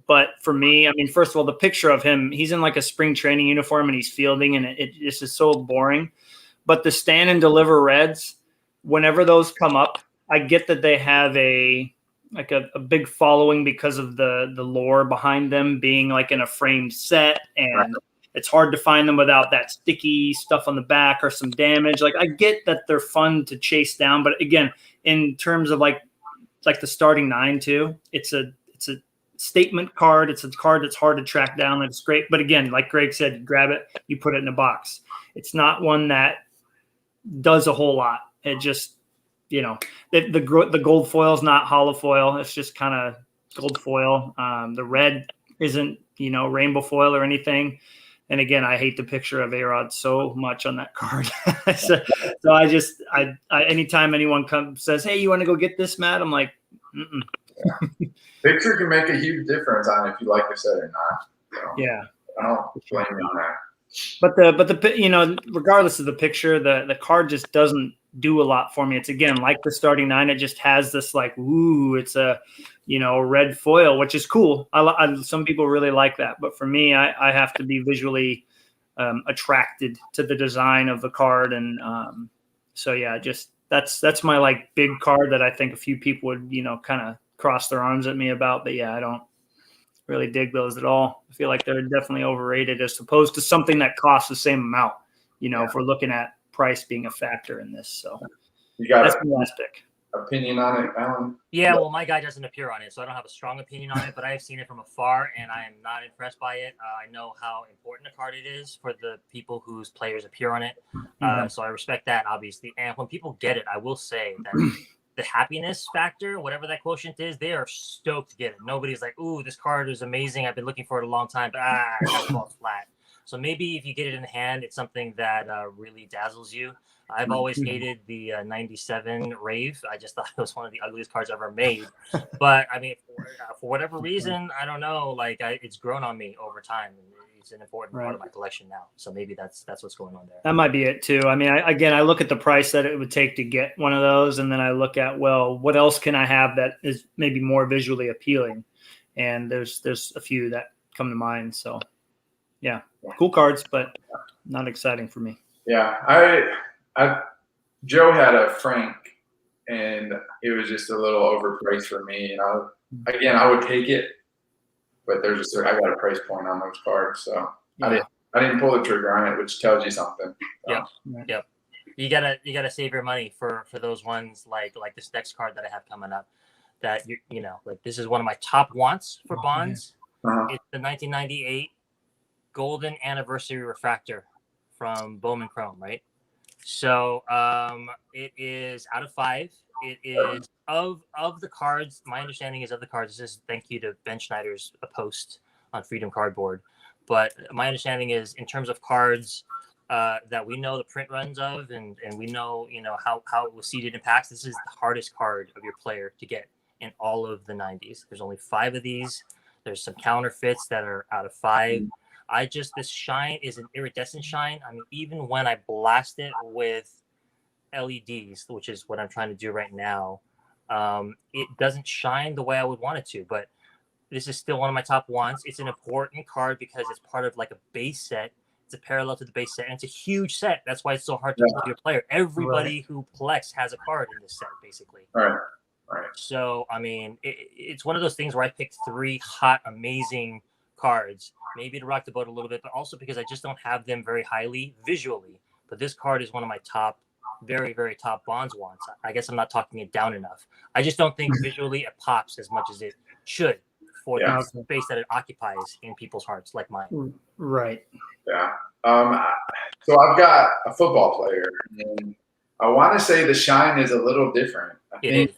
But for me, I mean, first of all, the picture of him, he's in like a spring training uniform and he's fielding, and it just is so boring. But the stand and deliver reds, whenever those come up, I get that they have a big following because of the lore behind them being like in a framed set, and it's hard to find them without that sticky stuff on the back or some damage. Like I get that they're fun to chase down, but again, in terms of like the starting 9 too, it's a statement card. It's a card that's hard to track down. It's great, but again, like Greg said, you grab it, you put it in a box. It's not one that does a whole lot. It just, you know, the gold foil is not hollow foil. It's just kind of gold foil. The red isn't, you know, rainbow foil or anything. And again, I hate the picture of A-Rod so much on that card. so I anytime anyone says, "Hey, you want to go get this, Matt?" I'm like, mm-mm. Yeah. Picture can make a huge difference on if you like the set or not. So yeah, I don't blame you on that. But the you know, regardless of the picture, the card just doesn't do a lot for me. It's again like the starting 9. It just has this like, ooh, it's a, you know, red foil, which is cool. Some people really like that, but for me, I have to be visually attracted to the design of the card. And so, yeah, just that's my like big card that I think a few people would, you know, kind of cross their arms at me about. But yeah, I don't really dig those at all. I feel like they're definitely overrated as opposed to something that costs the same amount, you know, if we're looking at price being a factor in this. So You got that's an my last pick. opinion on it, Alan? Yeah, well, my guy doesn't appear on it, so I don't have a strong opinion on it, but I have seen it from afar, and I am not impressed by it. I know how important a card it is for the people whose players appear on it, so I respect that, obviously. And when people get it, I will say that the happiness factor, whatever that quotient is, they are stoked to get it. Nobody's like, ooh, this card is amazing. I've been looking for it a long time, but it has to fall flat. So maybe if you get it in hand, it's something that really dazzles you. I've always hated the 97 Rave. I just thought it was one of the ugliest cards ever made. But I mean, for whatever reason, I don't know. Like it's grown on me over time. It's an important part of my collection now. So maybe that's what's going on there. That might be it too. I mean, I look at the price that it would take to get one of those, and then I look at, well, what else can I have that is maybe more visually appealing? And there's a few that come to mind. So yeah, cool cards, but not exciting for me. Yeah, Joe had a Frank, and it was just a little overpriced for me. And I would take it, but I got a price point on those cards, so I didn't pull the trigger on it, which tells you something. So. Yep. You gotta save your money for those ones like this next card that I have coming up. That you know, like this is one of my top wants for bonds. It's the 1998 Golden Anniversary Refractor from Bowman Chrome, right? So it is out of 5. It is of the cards. My understanding is of the cards. This is thank you to Ben Schneider's post on Freedom Cardboard. But my understanding is in terms of cards that we know the print runs of, and we know how it was seeded in packs. This is the hardest card of your player to get in all of the 90s. There's only 5 of these. There's some counterfeits that are out of 5. This shine is an iridescent shine. I mean, even when I blast it with LEDs, which is what I'm trying to do right now, it doesn't shine the way I would want it to. But this is still one of my top wants. It's an important card because it's part of like a base set. It's a parallel to the base set, and it's a huge set. That's why it's so hard to pull your player. Everybody who collects has a card in this set, basically. Right. So, I mean, it's one of those things where I picked 3 hot, amazing cards, maybe to rock the boat a little bit, but also because I just don't have them very highly visually. But this card is one of my top, very, very top bonds wants. I guess I'm not talking it down enough. I just don't think visually it pops as much as it should for the space that it occupies in people's hearts, like mine. Right. Yeah. So I've got a football player, and I want to say the shine is a little different. I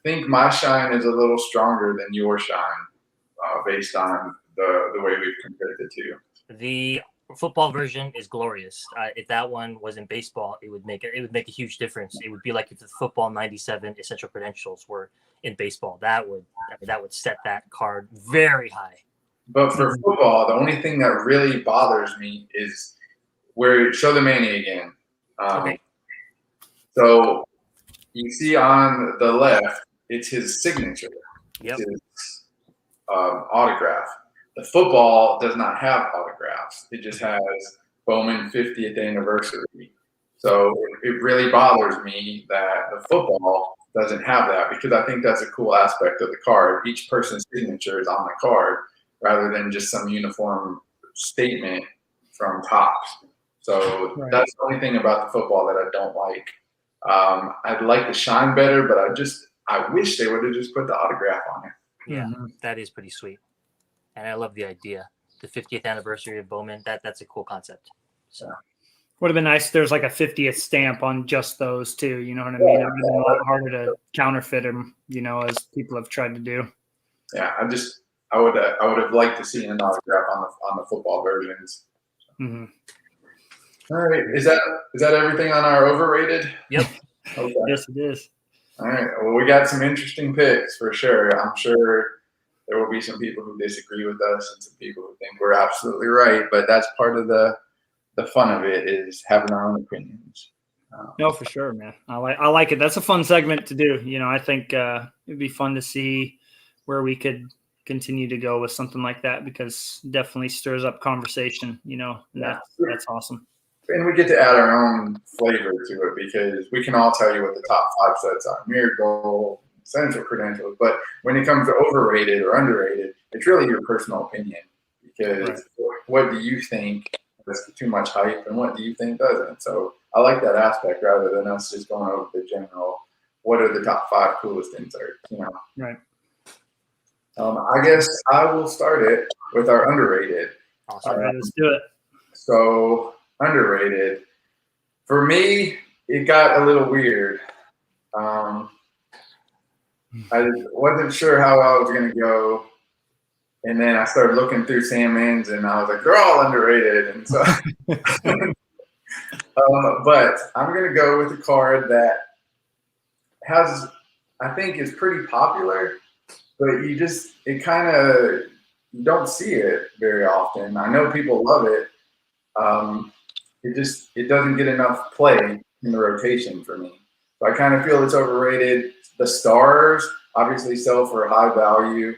think my shine is a little stronger than your shine, based on the way we've compared the two. The football version is glorious. If that one was in baseball, it would make a huge difference. It would be like if the football 97 essential credentials were in baseball. That would set that card very high. But for football, the only thing that really bothers me is show the Manny again. Okay. So you see on the left, it's his signature. Yep. It's his autograph. The football does not have autographs. It just has Bowman 50th anniversary. So it really bothers me that the football doesn't have that, because I think that's a cool aspect of the card. Each person's signature is on the card rather than just some uniform statement from Topps. So that's the only thing about the football that I don't like. I'd like the shine better, but I wish they would have just put the autograph on it. Yeah, that is pretty sweet. And I love the idea. The 50th anniversary of Bowman, that's a cool concept. So would have been nice if there's like a 50th stamp on just those two. You know what I mean? It would have been a lot harder to counterfeit them, as people have tried to do. Yeah, I would have liked to see an autograph on the football versions. Mm-hmm. All right, is that everything on our overrated? Yep. Okay. Yes, it is. All right. Well, we got some interesting picks for sure. I'm sure there will be some people who disagree with us and some people who think we're absolutely right, but that's part of the fun of it, is having our own opinions. No, for sure, man. I like it. That's a fun segment to do. I think it'd be fun to see where we could continue to go with something like that because definitely stirs up conversation, you know, and that's awesome. And we get to add our own flavor to it because we can all tell you what the top 5 sets are, Miracle, Central Credentials. But when it comes to overrated or underrated, it's really your personal opinion because what do you think is too much hype and what do you think doesn't? So I like that aspect rather than us just going over the general, what are the top 5 coolest inserts, you know? Right. I guess I will start it with our underrated. Awesome. Let's do it. So underrated. For me, it got a little weird. I wasn't sure how I was going to go. And then I started looking through Sam Ends and I was like, they're all underrated. And so, but I'm going to go with a card that has, I think is pretty popular, but you don't see it very often. I know people love it. It doesn't get enough play in the rotation for me. So I kind of feel it's overrated. The stars obviously sell for a high value,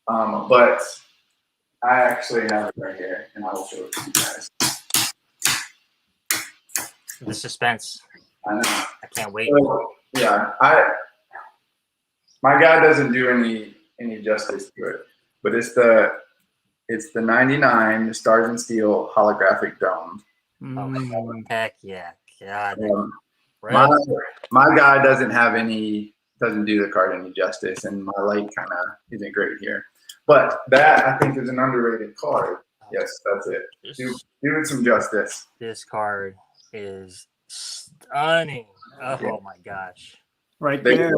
but I actually have it right here, and I will show it to you guys. The suspense. I know. I can't wait. So, yeah, my guy doesn't do any justice to it, but it's the 99 Stars and Steel holographic dome. Oh, heck yeah. God. My guy doesn't do the card any justice, and my light kind of isn't great here. But that, I think, is an underrated card. Yes, that's it. Do it some justice. This card is stunning. Oh, my gosh. Right there.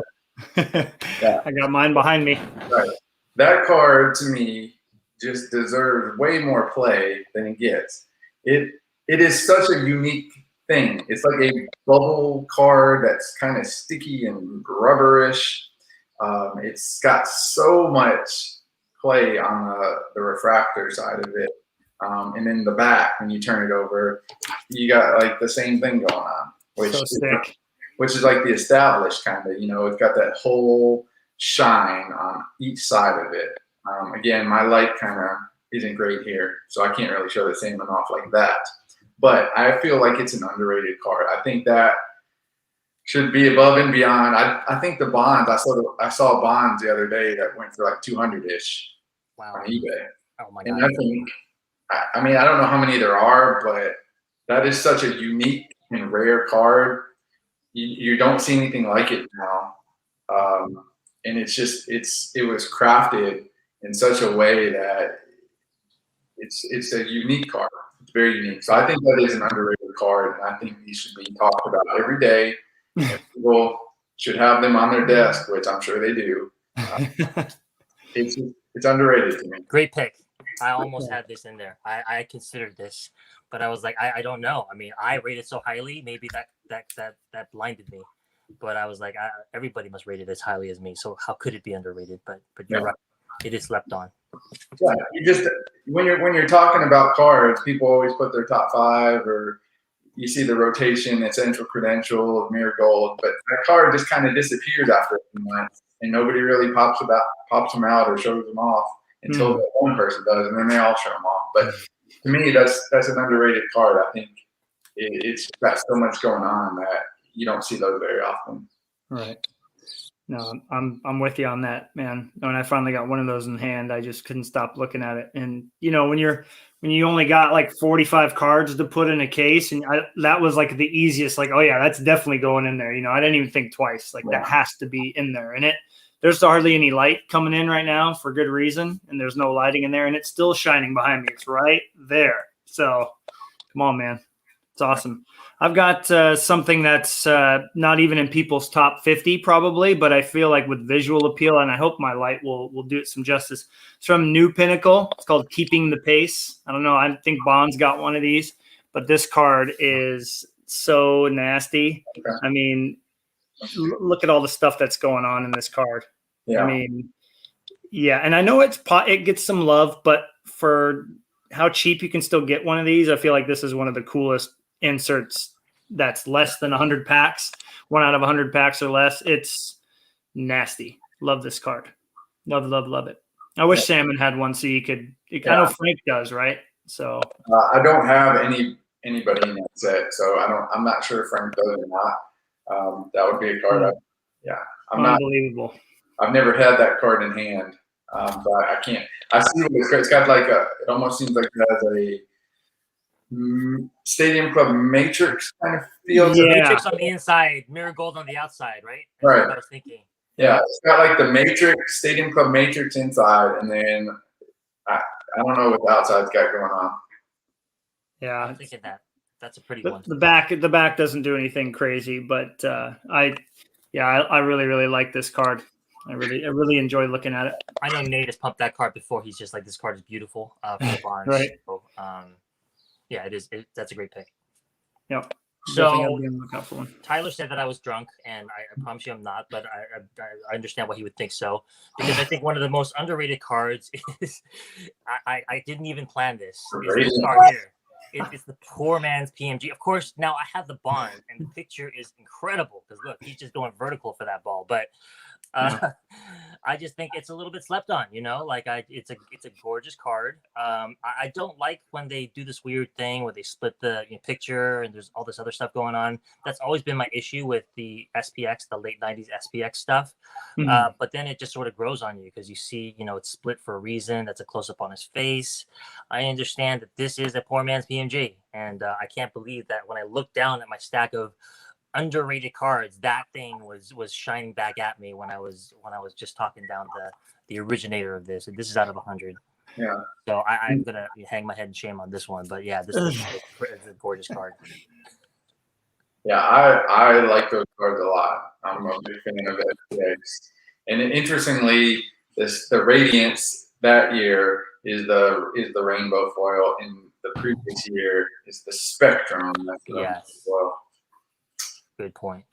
Yeah. I got mine behind me. Right. That card, to me, just deserves way more play than it gets. It is such a unique thing. It's like a bubble card that's kind of sticky and rubberish. It's got so much play on the refractor side of it. And in the back, when you turn it over, you got like the same thing going on, which is like the established kind of, you know, it's got that whole shine on each side of it. Again, my light kind of isn't great here, so I can't really show the same one off like that. But I feel like it's an underrated card. I think that should be above and beyond. I think the bonds, I saw bonds the other day that went for like 200-ish on eBay. Oh my God. God. And I mean, I don't know how many there are, but that is such a unique and rare card. You don't see anything like it now. And it was crafted in such a way that it's a unique card. It's very unique. So I think that is an underrated card, and I think these should be talked about every day. And people should have them on their desk, which I'm sure they do. It's underrated to me. Great pick. I almost had this in there. I considered this, but I was like, I don't know. I mean, I rate it so highly. Maybe that blinded me. But I was like, everybody must rate it as highly as me. So how could it be underrated? But you're right. It is slept on. Yeah, you just when you're talking about cards, people always put their top 5, or you see the rotation, essential credential, mirror gold, but that card just kind of disappears after a few months, and nobody really pops them out or shows them off until that one person does, and then they all show them off. But to me, that's an underrated card. I think it's got so much going on that you don't see those very often. Right. No, I'm with you on that, man. When I finally got one of those in hand, I just couldn't stop looking at it. And you know, when you only got like 45 cards to put in a case, and that was like the easiest. Like, oh yeah, that's definitely going in there. You know, I didn't even think twice. Like that has to be in there. And there's hardly any light coming in right now for good reason, and there's no lighting in there, and it's still shining behind me. It's right there. So, come on, man. It's awesome. I've got something that's not even in people's top 50 probably, but I feel like with visual appeal, and I hope my light will do it some justice. It's from New Pinnacle. It's called Keeping the Pace. I don't know. I think Bond's got one of these, but this card is so nasty. Okay. I mean, look at all the stuff that's going on in this card. Yeah. I mean, yeah. And I know it gets some love, but for how cheap you can still get one of these, I feel like this is one of the coolest inserts that's less than 100 packs, 1 out of 100 packs or less. It's nasty. Love this card. Love it. I wish Salmon had one so you could. I know Frank does, right? So I don't have anybody in that set, so I'm not sure if Frank does or not. That would be a card. I'm not. Unbelievable. I've never had that card in hand, but I can't. I see what it's got like it almost seems like it has a Stadium Club Matrix kind of feel. Yeah. Matrix on the inside, mirror gold on the outside, right? That's right. what I was thinking. Yeah, it's got like the Matrix, Stadium Club Matrix inside, and then I don't know what the outside's got going on. Yeah, I'm thinking that's a pretty one. The back doesn't do anything crazy, but I really like this card. I really enjoy looking at it. I know Nate has pumped that card before. He's just like, this card is beautiful for the bonds. Right. So, yeah, it is. That's a great pick. Yep. So Tyler said that I was drunk, and I promise you I'm not, but I understand why he would think so, because I think one of the most underrated cards is I didn't even plan this. Is this card here. It's the poor man's PMG. Of course, now I have the bond, and the picture is incredible because look, he's just going vertical for that ball. But I just think it's a little bit slept on, like it's a gorgeous card. I don't like when they do this weird thing where they split the picture and there's all this other stuff going on. That's always been my issue with the SPX, the late 90s SPX stuff. But then it just sort of grows on you because you see, it's split for a reason. That's a close up on his face. I understand that this is a poor man's PMG, and I can't believe that when I look down at my stack of underrated cards, that thing was shining back at me when I was just talking down the originator of this, and this is out of 100. Yeah. So I'm gonna hang my head in shame on this one, but yeah, this is a gorgeous card. Yeah, I like those cards a lot. I'm a big fan of SPX, and interestingly, the Radiance that year is the rainbow foil, and the previous year is the Spectrum. Yes. Well. Good point.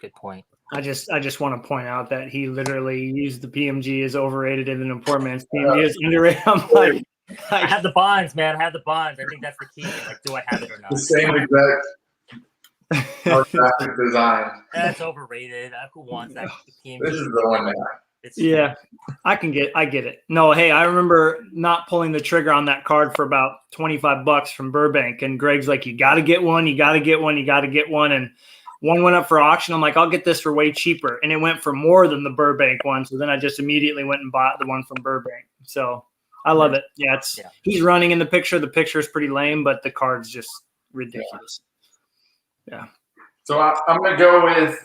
I just want to point out that he literally used the PMG as overrated and then poor man's PMG is underrated. I'm like, I have the bonds, man. I have the bonds. I think that's the key. Like, do I have it or not? The same exact graphic design. That's overrated. Who wants that PMG? This is the one that. I get it. No, hey, I remember not pulling the trigger on that card for about $25 from Burbank, and Greg's like, you got to get one, and one went up for auction. I'm like, I'll get this for way cheaper. And it went for more than the Burbank one. So then I just immediately went and bought the one from Burbank. So I love it. Yeah, he's running in the picture. The picture is pretty lame, but the card's just ridiculous. Yeah. So I'm going to go with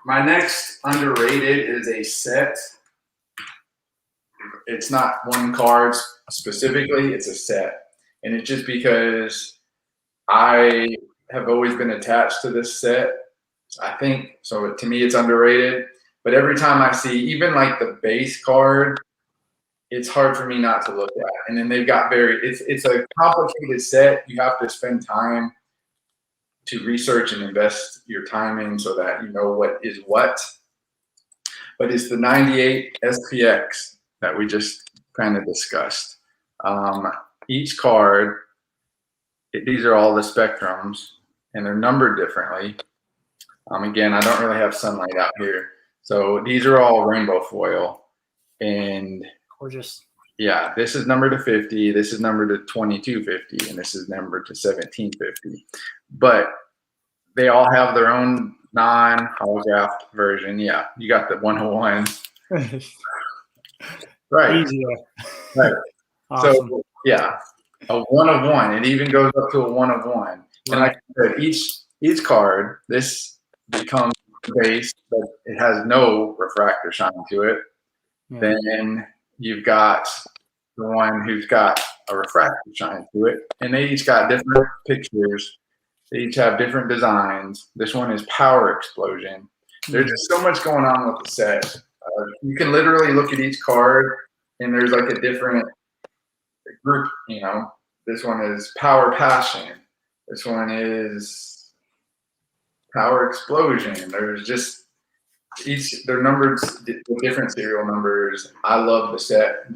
my next underrated is a set. It's not one card specifically. It's a set. And it's just because I have always been attached to this set. I think so. To me, it's underrated. But every time I see even like the base card, it's hard for me not to look at. And then they've got it's a complicated set. You have to spend time to research and invest your time in so that you know what is what. But it's the 98 SPX that we just kind of discussed. Each card. These are all the Spectrums, and they're numbered differently. Again, I don't really have sunlight out here. So these are all rainbow foil. And gorgeous. Yeah, this is numbered to 50, this is numbered to 2250, and this is numbered to 1750. But they all have their own non-holographed version. Yeah, you got the 101. Right. Easier. Right. Awesome. So, yeah. A 1 of 1. It even goes up to a 1 of 1. And like I said, each card, this becomes the base, but it has no refractor shine to it. Yeah. Then you've got the one who's got a refractor shine to it. And they each got different pictures. They each have different designs. This one is Power Explosion. There's just so much going on with the set. You can literally look at each card, and there's like a different group, this one is Power Passion. This one is Power Explosion. There's just they're numbered with different serial numbers. I love the set.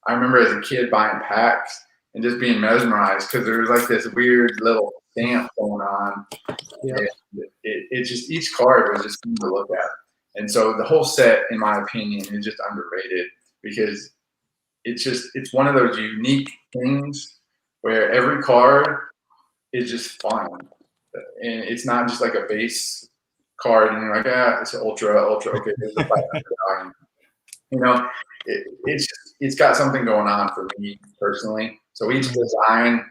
I remember as a kid buying packs and just being mesmerized because there was like this weird little stamp going on. Yeah. It just each card was just fun to look at. And so the whole set, in my opinion, is just underrated because it's one of those unique things where every card is just fun. And it's not just like a base card and you're like, it's an ultra, okay, there's a 500. You know, it's got something going on for me personally. So each design,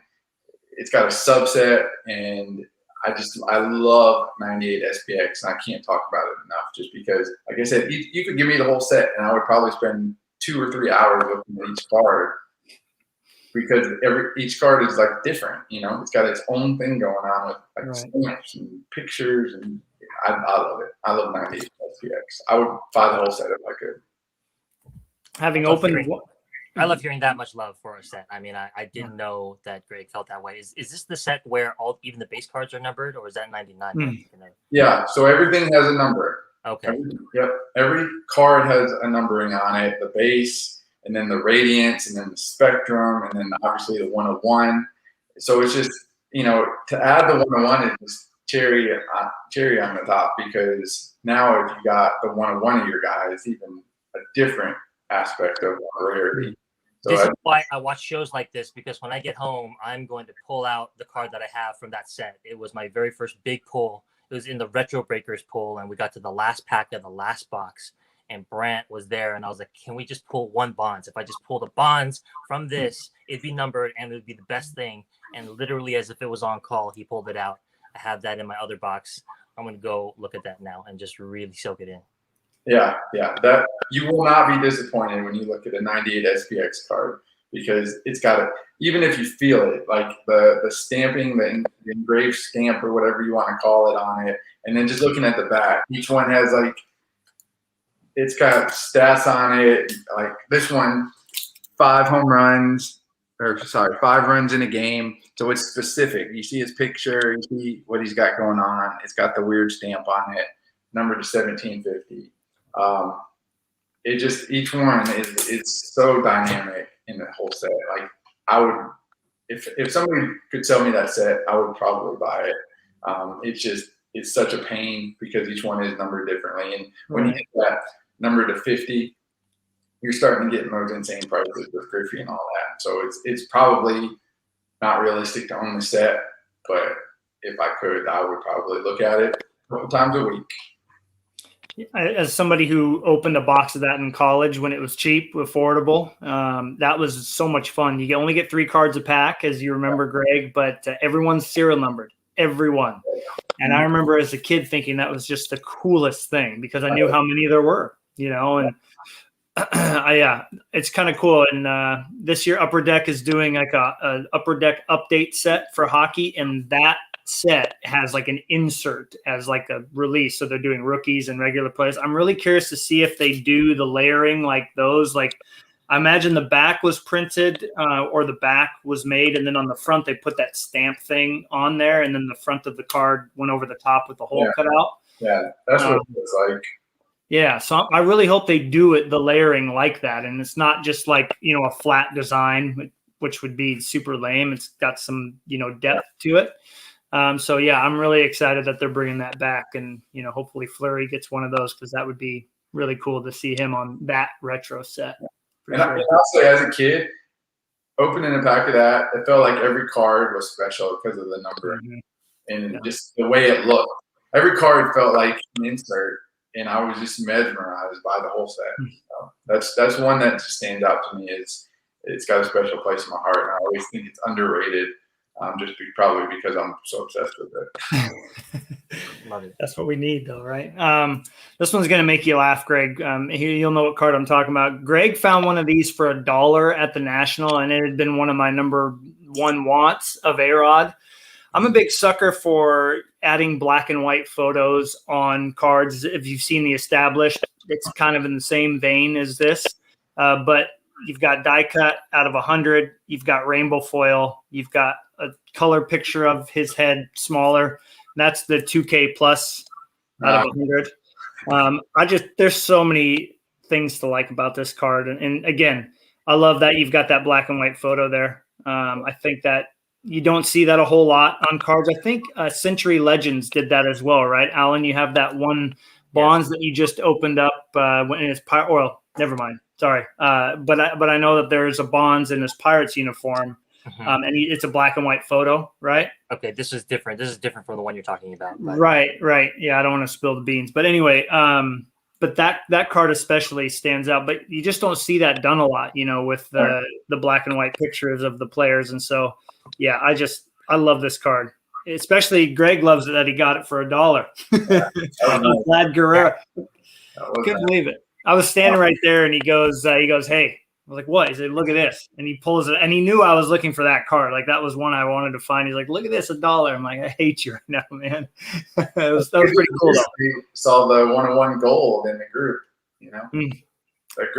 it's got a subset, and I love 98 SPX, and I can't talk about it enough just because, like I said, you could give me the whole set, and I would probably spend 2 or 3 hours looking at each card because each card is like different. You know, it's got its own thing going on with like stamps and pictures, and I love it. I love 98 SPX. I would buy the whole set if I could. Having opened, I love hearing that much love for a set. I mean, I didn't know that Greg felt that way. Is this the set where even the base cards are numbered, or is that 99? Yeah, so everything has a number. Okay. Every card has a numbering on it, the base, and then the radiance, and then the spectrum, and then obviously the 101. So it's just, you know, to add the 101 is just cherry on the top, because now if you got the 101 of your guy, it's even a different aspect of rarity. So this is why I watch shows like this, because when I get home, I'm going to pull out the card that I have from that set. It was my very first big pull. It was in the Retro Breakers pull, and we got to the last pack of the last box, and Brant was there, and I was like, can we just pull one Bonds? If I just pull the Bonds from this, it'd be numbered, and it would be the best thing. And literally, as if it was on call, he pulled it out. I have that in my other box. I'm going to go look at that now and just really soak it in. Yeah. That you will not be disappointed when you look at a 98 SPX card, because it's got it. Even if you feel it, like the stamping, the engraved stamp or whatever you want to call it on it, and then just looking at the back, each one has like, it's got stats on it. Like this one, 5 runs in a game. So it's specific. You see his picture, you see what he's got going on. It's got the weird stamp on it, numbered to 1750. Each one is so dynamic in the whole set. Like I would, if somebody could sell me that set, I would probably buy it. It's such a pain because each one is numbered differently. And when you get that number to 50, you're starting to get those insane prices with Griffey and all that. So it's probably not realistic to own the set, but if I could, I would probably look at it a couple times a week. As somebody who opened a box of that in college when it was cheap, affordable, that was so much fun. You only get 3 cards a pack, as you remember, Greg, but everyone's serial numbered, everyone. And I remember as a kid thinking that was just the coolest thing because I knew how many there were, you know, and it's kind of cool. And this year Upper Deck is doing like a Upper Deck update set for hockey, and that set has like an insert as like a release. So they're doing rookies and regular players. I'm really curious to see if they do the layering like those. Like I imagine the back was printed or the back was made, and then on the front they put that stamp thing on there, and then the front of the card went over the top with the hole cut out. Yeah, that's what it looks like. Yeah, so I really hope they do it, the layering like that, and it's not just like, you know, a flat design, which would be super lame. It's got some, you know, depth to it. So yeah, I'm really excited that they're bringing that back, and you know, hopefully Fleury gets one of those because that would be really cool to see him on that retro set. And I'll say, as a kid, opening a pack of that, it felt like every card was special because of the number and just the way it looked. Every card felt like an insert, and I was just mesmerized by the whole set. So that's one that just stands out to me. It's got a special place in my heart, and I always think it's underrated. Probably because I'm so obsessed with it. Love it. That's what we need, though, right? This one's going to make you laugh, Greg. You'll know what card I'm talking about. Greg found one of these for $1 at the National, and it had been one of my number 1 wants of A-Rod. I'm a big sucker for adding black and white photos on cards. If you've seen the Established, it's kind of in the same vein as this, but you've got die cut out of 100. You've got rainbow foil. You've got a color picture of his head smaller. That's the 2K plus out of 100. There's so many things to like about this card. And again, I love that you've got that black and white photo there. I think that you don't see that a whole lot on cards. I think Century Legends did that as well, right? Alan, you have that one Bonds that you just opened up when it's well, never mind. Sorry, but I know that there's a Bonds in his Pirates uniform, and it's a black and white photo, right? Okay, this is different. This is different from the one you're talking about. But... Right. Yeah, I don't want to spill the beans, but anyway, but that card especially stands out. But you just don't see that done a lot, with the black and white pictures of the players, and so yeah, I love this card. Especially Greg loves it that he got it for $1. Vlad Guerrero. Couldn't believe it. I was standing right there, and he goes, "Hey." I was like, "What?" He said, "Look at this." And he pulls it, and he knew I was looking for that card. Like that was one I wanted to find. He's like, "Look at this, $1." I'm like, "I hate you right now, man." that was pretty cool. We saw the 101 gold in the group.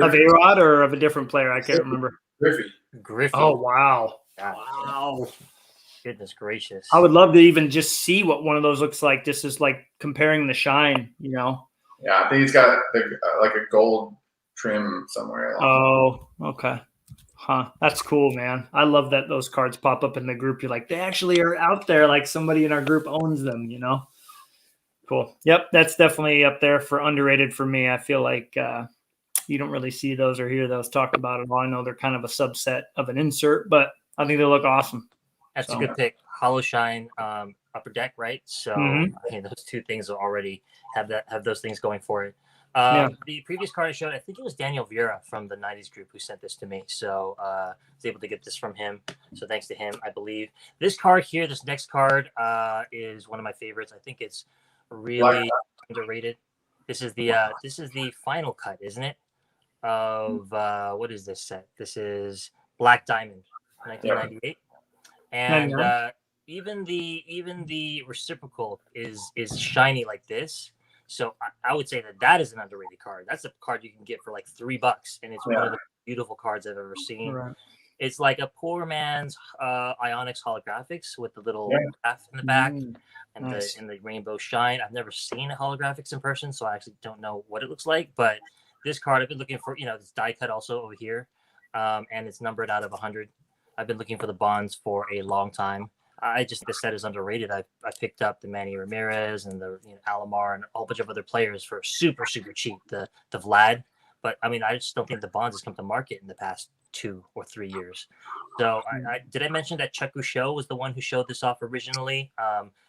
Of A-Rod or of a different player? I can't remember. Griffey. Oh wow. Wow. Goodness gracious. I would love to even just see what one of those looks like. Just as like comparing the shine, Yeah, I think he's got like a gold trim somewhere. Oh, okay. Huh. That's cool, man. I love that those cards pop up in the group. You're like, they actually are out there. Like somebody in our group owns them, Cool. Yep. That's definitely up there for underrated for me. I feel like you don't really see those or hear those talked about at all. I know they're kind of a subset of an insert, but I think they look awesome. That's a good pick. Hollow Shine, Upper Deck, right? So those two things will already have those things going for it. The previous card I showed, I think it was Daniel Vieira from the 90s group who sent this to me. So I was able to get this from him. So thanks to him, I believe. This card here, this next card is one of my favorites. I think it's really underrated. This is the final cut, isn't it? Of what is this set? This is Black Diamond, 1998. And even the reciprocal is shiny like this. So I would say that is an underrated card. That's a card you can get for like $3, and it's one of the beautiful cards I've ever seen. Right. It's like a poor man's Ionics holographics with the little graph in the back and the rainbow shine. I've never seen a holographics in person, so I actually don't know what it looks like. But this card I've been looking for. It's die cut also over here, and it's numbered out of 100. I've been looking for the Bonds for a long time. I just think the set is underrated. I picked up the Manny Ramirez and the Alomar and a whole bunch of other players for super, super cheap, the Vlad. But, I mean, I just don't think the Bonds has come to market in the past 2 or 3 years. So did I mention that Chuck Gouchot was the one who showed this off originally?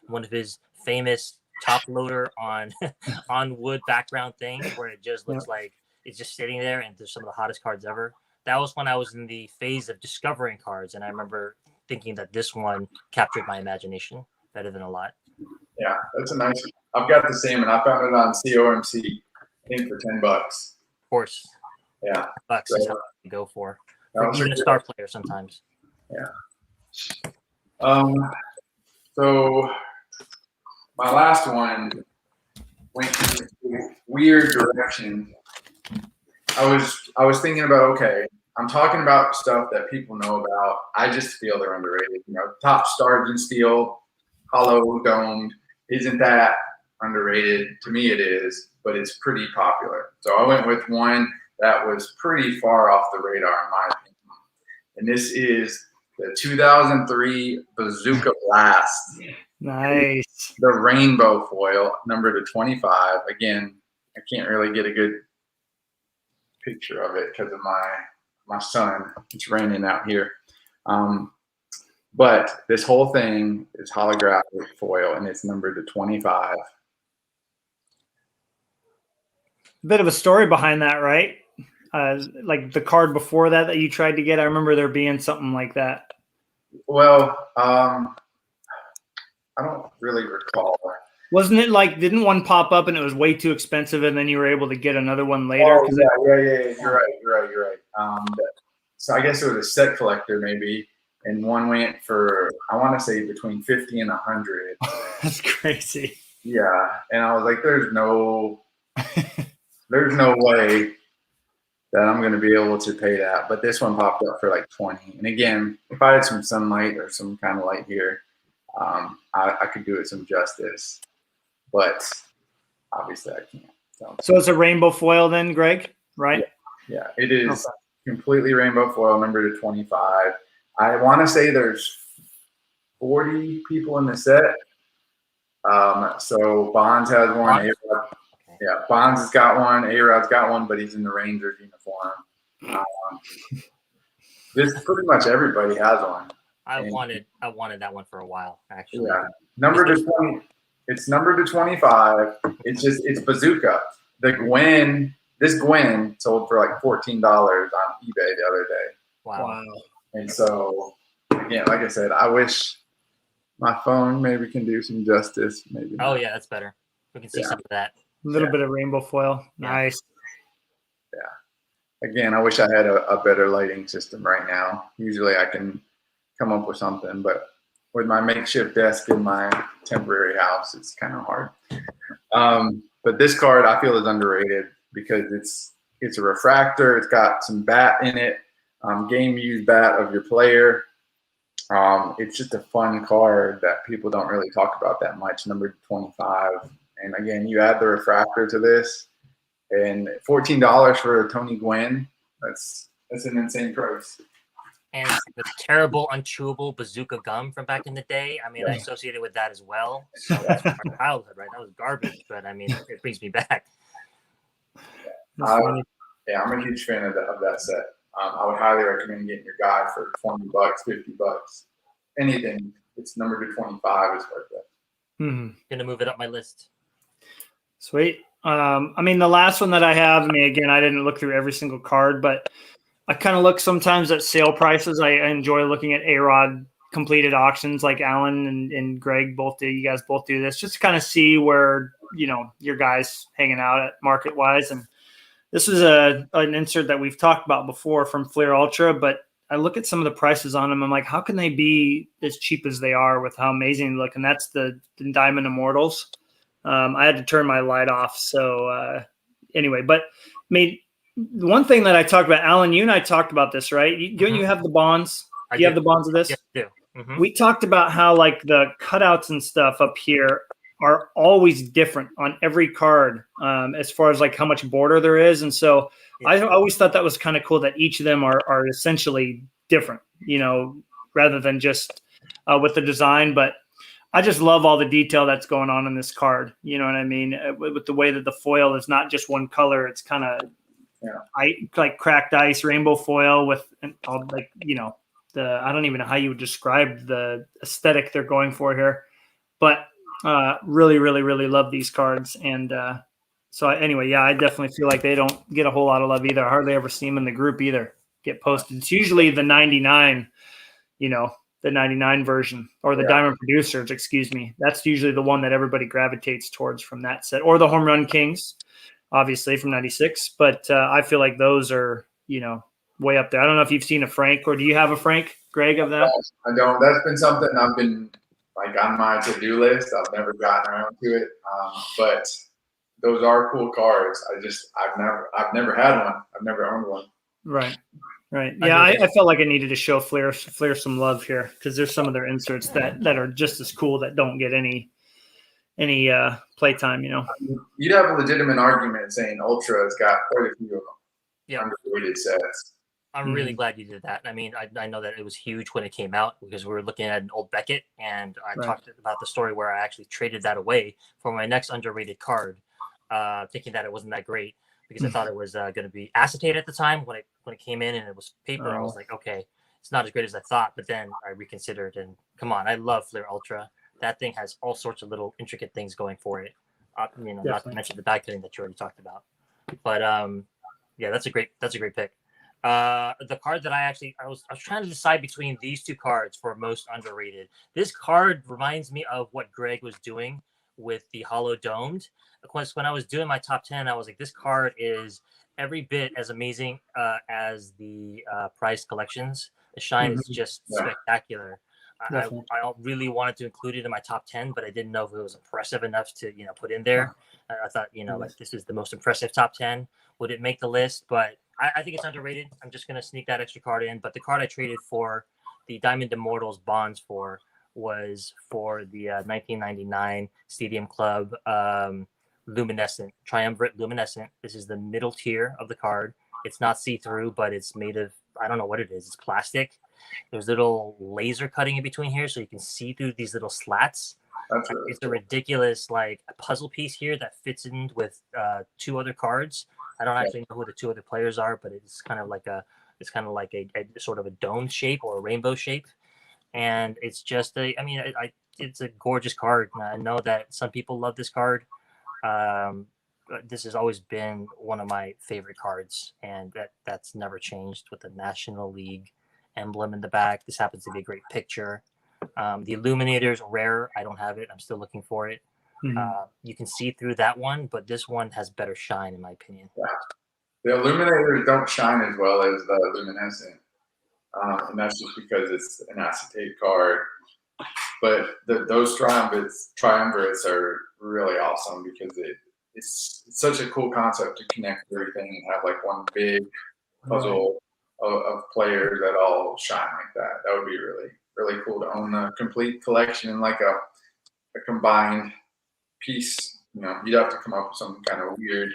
One of his famous top loader on wood background things where it just looks like it's just sitting there and there's some of the hottest cards ever. That was when I was in the phase of discovering cards, and I remember thinking that this one captured my imagination better than a lot. Yeah, that's a nice one. I've got the same, and I found it on COMC, I think for $10. Of course. Yeah. Bucks is how you go for even a star player sometimes. Yeah. So my last one went in a weird direction. I was thinking about, okay, I'm talking about stuff that people know about. I just feel they're underrated. Top Stars in Steel, hollow domed. Isn't that underrated? To me, it is, but it's pretty popular. So I went with one that was pretty far off the radar, in my opinion. And this is the 2003 Bazooka Blast. Nice. The rainbow foil, number to 25. Again, I can't really get a good picture of it because of my son. It's raining out here. But this whole thing is holographic foil, and it's numbered to 25. A bit of a story behind that, right? Like the card before that you tried to get. I remember there being something like that. Well, I don't really recall. Wasn't it like, didn't one pop up and it was way too expensive and then you were able to get another one later? Oh, yeah. You're right. So I guess it was a set collector maybe, and one went for, I want to say between 50 and 100. That's crazy. Yeah, and I was like, there's no way that I'm going to be able to pay that. But this one popped up for like 20. And again, if I had some sunlight or some kind of light here, I could do it some justice. But obviously I can't. So it's a rainbow foil then, Greg, right? Yeah, it is completely rainbow foil, number to 25. I want to say there's 40 people in the set. So Bonds has one, Yeah, Bonds has got one. A-Rod's got one, but he's in the Rangers uniform. This pretty much everybody has one. I wanted that one for a while, actually. Yeah, number to 20. It's numbered to 25. It's Bazooka. This Gwen sold for like $14 on eBay the other day. Wow. And so, again, like I said, I wish my phone maybe can do some justice. Maybe. Oh yeah, that's better. We can see some of that. A little bit of rainbow foil. Nice. Yeah. Again, I wish I had a better lighting system right now. Usually I can come up with something, but with my makeshift desk in my temporary house, it's kind of hard. But this card I feel is underrated because it's a refractor. It's got some bat in it, game used bat of your player. It's just a fun card that people don't really talk about that much, number 25. And again, you add the refractor to this, and $14 for a Tony Gwynn, that's an insane price. And the terrible, unchewable bazooka gum from back in the day. I mean, I associated with that as well. So that's from our childhood, right? That was garbage, but I mean, it brings me back. I'm a huge fan of that set. I would highly recommend getting your guy for $20, $50. Anything. It's number to 25 is worth it. Gonna move it up my list. Sweet. I mean, the last one that I have, again, I didn't look through every single card, but I kind of look sometimes at sale prices. I enjoy looking at A-Rod completed auctions like Alan and Greg both do. You guys both do this just to kind of see where, your guys hanging out at market wise. And this is an insert that we've talked about before from Fleer Ultra, but I look at some of the prices on them. I'm like, how can they be as cheap as they are with how amazing they look? And that's the Diamond Immortals. I had to turn my light off. So anyway, but the one thing that I talked about, Alan, you and I talked about this, right? Don't you have the bonds? Do you have the bonds of this? Yes, I do. Mm-hmm. We talked about how like the cutouts and stuff up here are always different on every card as far as like how much border there is. And so I always thought that was kind of cool that each of them are essentially different, rather than just with the design. But I just love all the detail that's going on in this card. You know what I mean? With the way that the foil is not just one color. It's kind of like cracked ice rainbow foil with all like, I don't even know how you would describe the aesthetic they're going for here, but really, really, really love these cards. And so anyway, I definitely feel like they don't get a whole lot of love either. I hardly ever see them in the group either get posted. It's usually the 99, the 99 version or the Diamond Producers, excuse me. That's usually the one that everybody gravitates towards from that set, or the Home Run Kings, obviously from 96. But I feel like those are, way up there. I don't know if you've seen a Frank, or do you have a Frank, Greg, of that? I don't. That's been something I've been like on my to-do list. I've never gotten around to it. But those are cool cards. I've never had one. I've never owned one. Right. Yeah, I felt like I needed to show Fleer some love here because there's some of their inserts that are just as cool that don't get any playtime. You'd have a legitimate argument saying Ultra has got quite a few of them. Underrated sets. I'm really glad you did that. I mean, I know that it was huge when it came out because we were looking at an old Beckett, and I talked about the story where I actually traded that away for my next underrated card, thinking that it wasn't that great because I thought it was going to be acetate at the time when it came in and it was paper. I was like, okay, it's not as great as I thought. But then I reconsidered, and come on, I love Fleer Ultra. That thing has all sorts of little intricate things going for it. Not to mention the die cutting that you already talked about. But that's a great pick. The card that I was trying to decide between these two cards for most underrated. This card reminds me of what Greg was doing with the Hollow Domed. Of course, when I was doing my top 10, I was like, this card is every bit as amazing as the Prize Collections. The shine is just spectacular. I really wanted to include it in my top 10, but I didn't know if it was impressive enough to put in there. I thought like this is the most impressive top 10. Would it make the list? But I think it's underrated. I'm just gonna sneak that extra card in. But the card I traded for the Diamond Immortals bonds was for the 1999 Stadium Club Luminescent, Triumvirate Luminescent. This is the middle tier of the card. It's not see-through, but it's made of, I don't know what it is. It's plastic. There's little laser cutting in between here, so you can see through these little slats. That's really It's a ridiculous like puzzle piece here that fits in with 2 other cards. I don't actually know who the 2 other players are, but it's kind of like a sort of a dome shape or a rainbow shape, and it's just it's a gorgeous card. And I know that some people love this card. But this has always been one of my favorite cards, and that's never changed with the National League emblem in the back. This happens to be a great picture. The Illuminator's rare. I don't have it. I'm still looking for it. You can see through that one, but this one has better shine, in my opinion. Yeah. The Illuminators don't shine as well as the Luminescent, and that's just because it's an acetate card. But those triumvirates are really awesome because it's such a cool concept to connect everything and have like one big puzzle of players that all shine like that. That would be really, really cool to own the complete collection in like a combined piece. You know, you'd have to come up with some kind of weird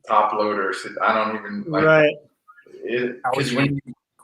top loader. I don't even like it because when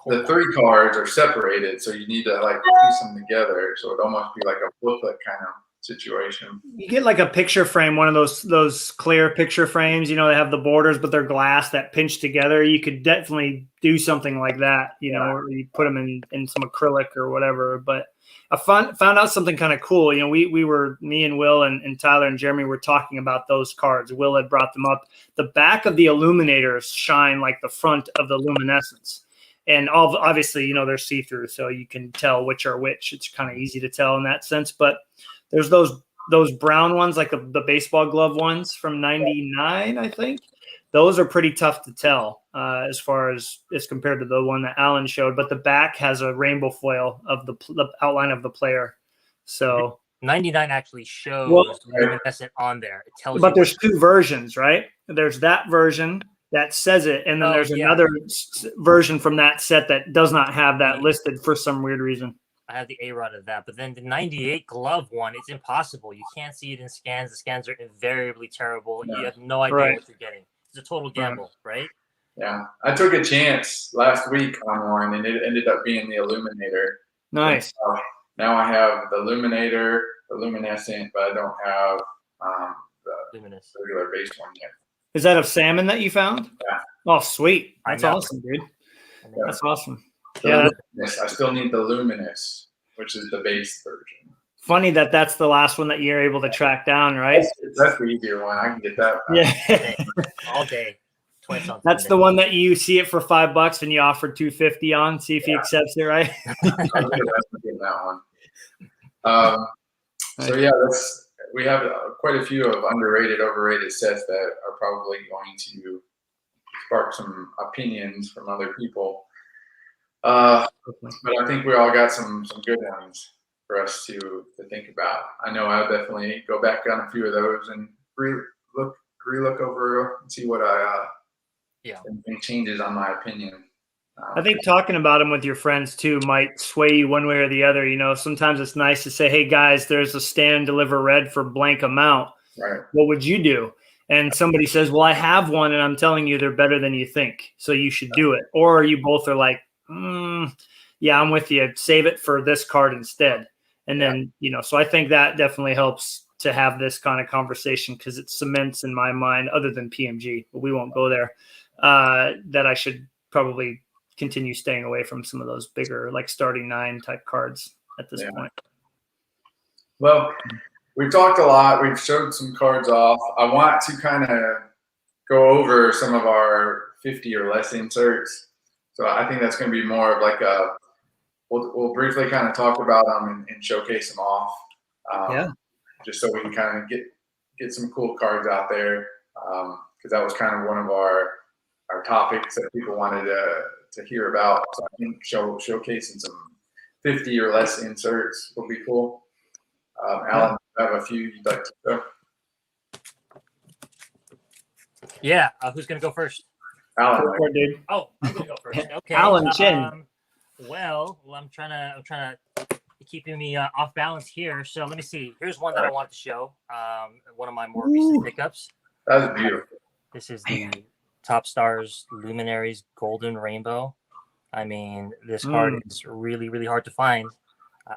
the 3 cards are separated, so you need to like piece them together. So it'd almost be like a booklet kind of situation. You get like a picture frame, one of those clear picture frames. You know, they have the borders, but they're glass that pinch together. You could definitely do something like that. You know, or you put them in some acrylic or whatever. But I found out something kind of cool. You know, we were, me and Will and Tyler and Jeremy were talking about those cards. Will had brought them up. The back of the Illuminators shine like the front of the Luminescence. And obviously, you know, they're see-through, so you can tell which are which. It's kind of easy to tell in that sense. But there's those brown ones, like the baseball glove ones from '99, I think. Those are pretty tough to tell as far as compared to the one that Alan showed. But the back has a rainbow foil of the outline of the player. So 99 actually shows Luminescent on there. It tells but you. There's 2 versions, right? There's that version that says it, and then there's another version from that set that does not have that listed for some weird reason. I have the A-Rod of that, but then the 98 glove one, it's impossible. You can't see it in scans. The scans are invariably terrible. You have no idea what you're getting. It's a total gamble, right? Yeah. I took a chance last week on one, and it ended up being the Illuminator. Nice. So now I have the Illuminator, the Luminescent, but I don't have the regular base one yet. Is that a salmon that you found? Yeah. Oh, sweet. That's awesome, dude. That's awesome. Yeah. I still need the Luminous, which is the base version. Funny that's the last one that you're able to track down, right? That's the easier one. I can get that. Yeah. All day. That's the one that you see it for $5 and you offer $250 on. See if he accepts it, right? I'm getting that one. So yeah, we have quite a few of underrated, overrated sets that are probably going to spark some opinions from other people. But I think we all got some good ones for us to think about. I know I'll definitely go back on a few of those and relook over and see what any changes on my opinion. I think talking about them with your friends too might sway you one way or the other. You know, sometimes it's nice to say, "Hey guys, there's a stand and deliver red for blank amount. Right. What would you do?" And somebody says, "Well, I have one, and I'm telling you, they're better than you think, so you should do it." Or you both are like, "Yeah, I'm with you. Save it for this card instead." And then so I think that definitely helps to have this kind of conversation because it cements in my mind, other than PMG, but we won't go there. That I should probably continue staying away from some of those bigger, like starting 9 type cards at this point. Well, we've talked a lot. We've showed some cards off. I want to kind of go over some of our 50 or less inserts. So I think that's going to be more of like we'll briefly kind of talk about them and showcase them off. Just so we can kind of get some cool cards out there. Because that was kind of one of our topics that people wanted to hear about. So I think showcasing some 50 or less inserts will be cool. Alan, I have a few you'd like to show. Yeah, who's gonna go first? Alan. Oh, I'm gonna go first. Okay. Alan Chin. Well, I'm trying to keeping me off balance here. So let me see. Here's one that I wanted to show. One of my more recent pickups. That's beautiful. This is the Top Stars Luminaries Golden Rainbow. I mean, this card is really, really hard to find.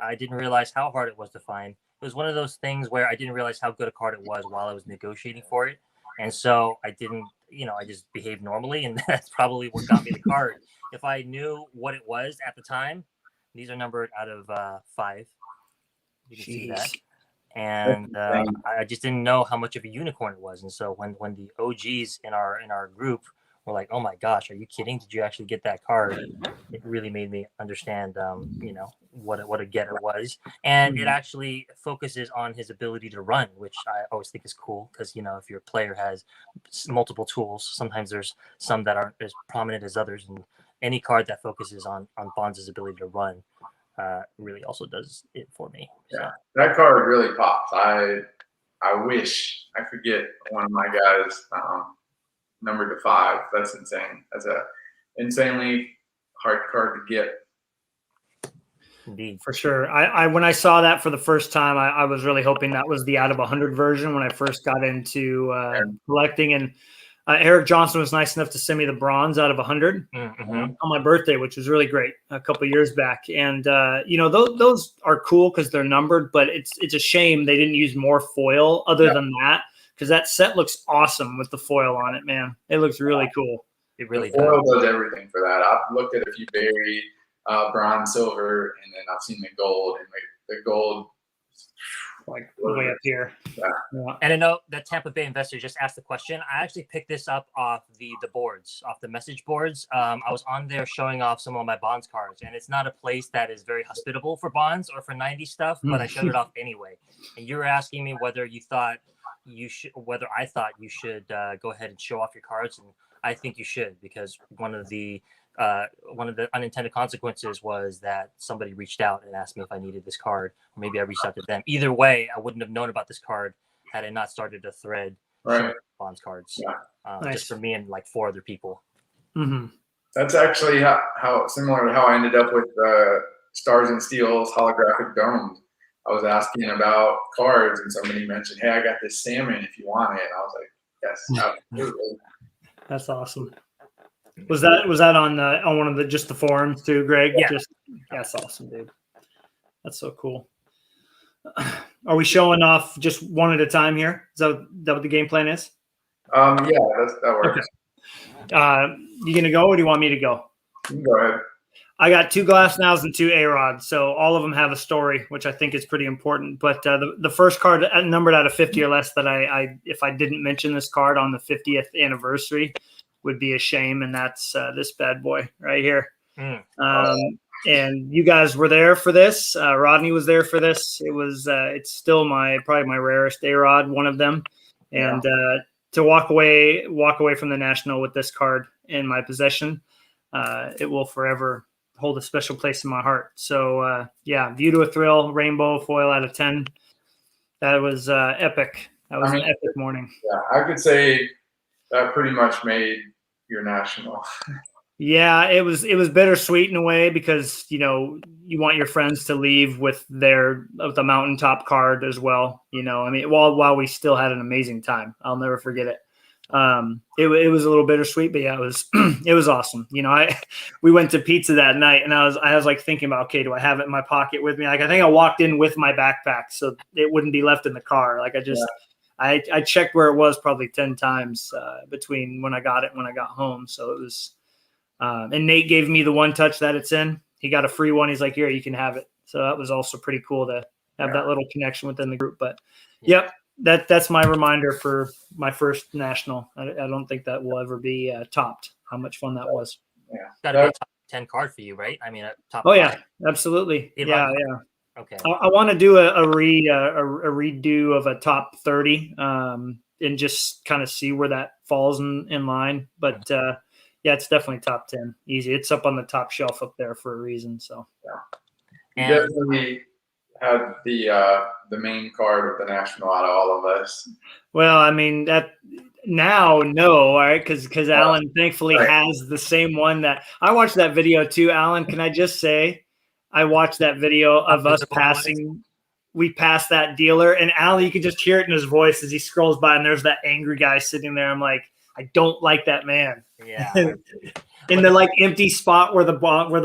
I didn't realize how hard it was to find. It was one of those things where I didn't realize how good a card it was while I was negotiating for it. And so I didn't, I just behaved normally. And that's probably what got me the card. If I knew what it was at the time, these are numbered out of 5. You can see that. And I just didn't know how much of a unicorn it was. And so when the OGs in our group were like, "Oh my gosh, are you kidding? Did you actually get that card?" It really made me understand, what a getter was. And it actually focuses on his ability to run, which I always think is cool because, if your player has multiple tools, sometimes there's some that aren't as prominent as others. And any card that focuses on Bonds' ability to run really also does it for me. Yeah, that card really pops. I wish I could get one of my guys numbered to 5. That's insane. That's a insanely hard card to get. Indeed. For sure. I when I saw that for the first time, I was really hoping that was the out of 100 version when I first got into collecting. And Eric Johnson was nice enough to send me the bronze out of 100 on my birthday, which was really great a couple of years back. And those are cool because they're numbered, but it's a shame they didn't use more foil other than that, because that set looks awesome with the foil on it, man. It looks really cool. It really does. Foil does everything for that. I've looked at a few berry, bronze, silver, and then I've seen the gold, and the gold like way up here. Yeah. And I know that Tampa Bay investor just asked the question. I actually picked this up off the boards, off the message boards. I was on there showing off some of my Bonds cards, and it's not a place that is very hospitable for Bonds or for 90 stuff, but I showed it off anyway. And you were asking me whether I thought you should go ahead and show off your cards, and I think you should, because one of the unintended consequences was that somebody reached out and asked me if I needed this card, or maybe I reached out to them. Either way, I wouldn't have known about this card had I not started a thread showing Bonds cards, Nice. just for me and like 4 other people. Mm-hmm. That's actually how similar to how I ended up with Stars and Steel's holographic domed. I was asking about cards, and somebody mentioned, "Hey, I got this salmon if you want it." And I was like, "Yes, absolutely." That's awesome. Was that on one of the forums too, Greg? Yeah. That's awesome, dude. That's so cool. Are we showing off just one at a time here? Is that what the game plan is? Yeah, that works. Okay. You gonna go, or do you want me to go? You can go ahead. I got 2 glass nows and 2 A-Rods, so all of them have a story, which I think is pretty important. But the first card numbered out of 50 or less that if I didn't mention this card on the 50th anniversary would be a shame, and that's this bad boy right here. And you guys were there for this. Rodney was there for this. It's still probably my rarest A-Rod, one of them. And to walk away from the National with this card in my possession, it will forever hold a special place in my heart. So View to a Thrill, rainbow foil out of 10. That was epic. That was an epic morning. Yeah, I could say that pretty much made your National. Yeah, it was bittersweet in a way, because you want your friends to leave with the mountaintop card as well. While we still had an amazing time, I'll never forget it. It was a little bittersweet, but yeah, it was awesome. We went to pizza that night, and I was like thinking about, okay, do I have it in my pocket with me? Like, I think I walked in with my backpack so it wouldn't be left in the car. Like, I checked where it was probably 10 times between when I got it and when I got home. So it was, and Nate gave me the one touch that it's in. He got a free one. He's like, "Here, you can have it." So that was also pretty cool to have that little connection within the group. But yep, that's my reminder for my first National. I don't think that will ever be topped. How much fun that was. Yeah, got to be a top 10 card for you, right? I mean, a top. Oh yeah, absolutely. Yeah. Okay. I want to do a redo of a top 30, and just kind of see where that falls in line. But yeah, it's definitely top 10. Easy. It's up on the top shelf up there for a reason. So you definitely had the main card of the National out of all of us. Well, I mean that now, no, all right, because Alan thankfully has the same one that I watched that video too. Alan, can I just say, I watched that video of us passing. We passed that dealer, and Alan, you can just hear it in his voice as he scrolls by, and there's that angry guy sitting there. I'm like, I don't like that man. Yeah. In the like empty spot where the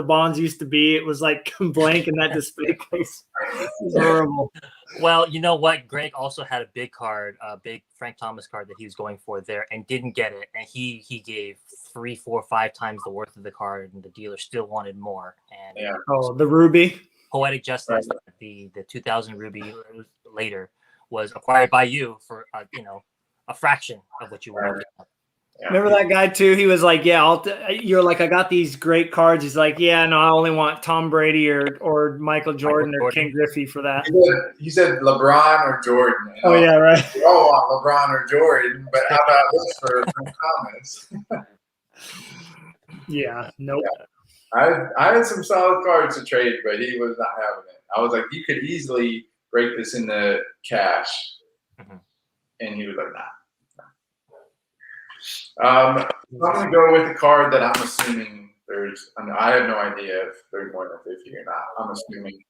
bonds used to be, it was like blank in that display case. It was horrible. Well, you know what? Greg also had a big card, a big Frank Thomas card that he was going for there and didn't get it. And he gave 3, 4, 5 times the worth of the card, and the dealer still wanted more. And Yeah. Oh, the Ruby. Poetic Justice, the 2000 Ruby later, was acquired by you for a fraction of what you were looking at. Yeah. Remember that guy too? He was like, "Yeah, you're like, I got these great cards." He's like, "Yeah, no, I only want Tom Brady or Michael Jordan or Ken Griffey for that." He said LeBron or Jordan. Oh yeah, right. We all want LeBron or Jordan, but how about this for Frank Thomas? Yeah, nope. I had some solid cards to trade, but he was not having it. I was like, you could easily break this into cash, and he was like, nah. I'm going to go with the card that I'm assuming I have no idea if there's more than 50 or not. I'm assuming.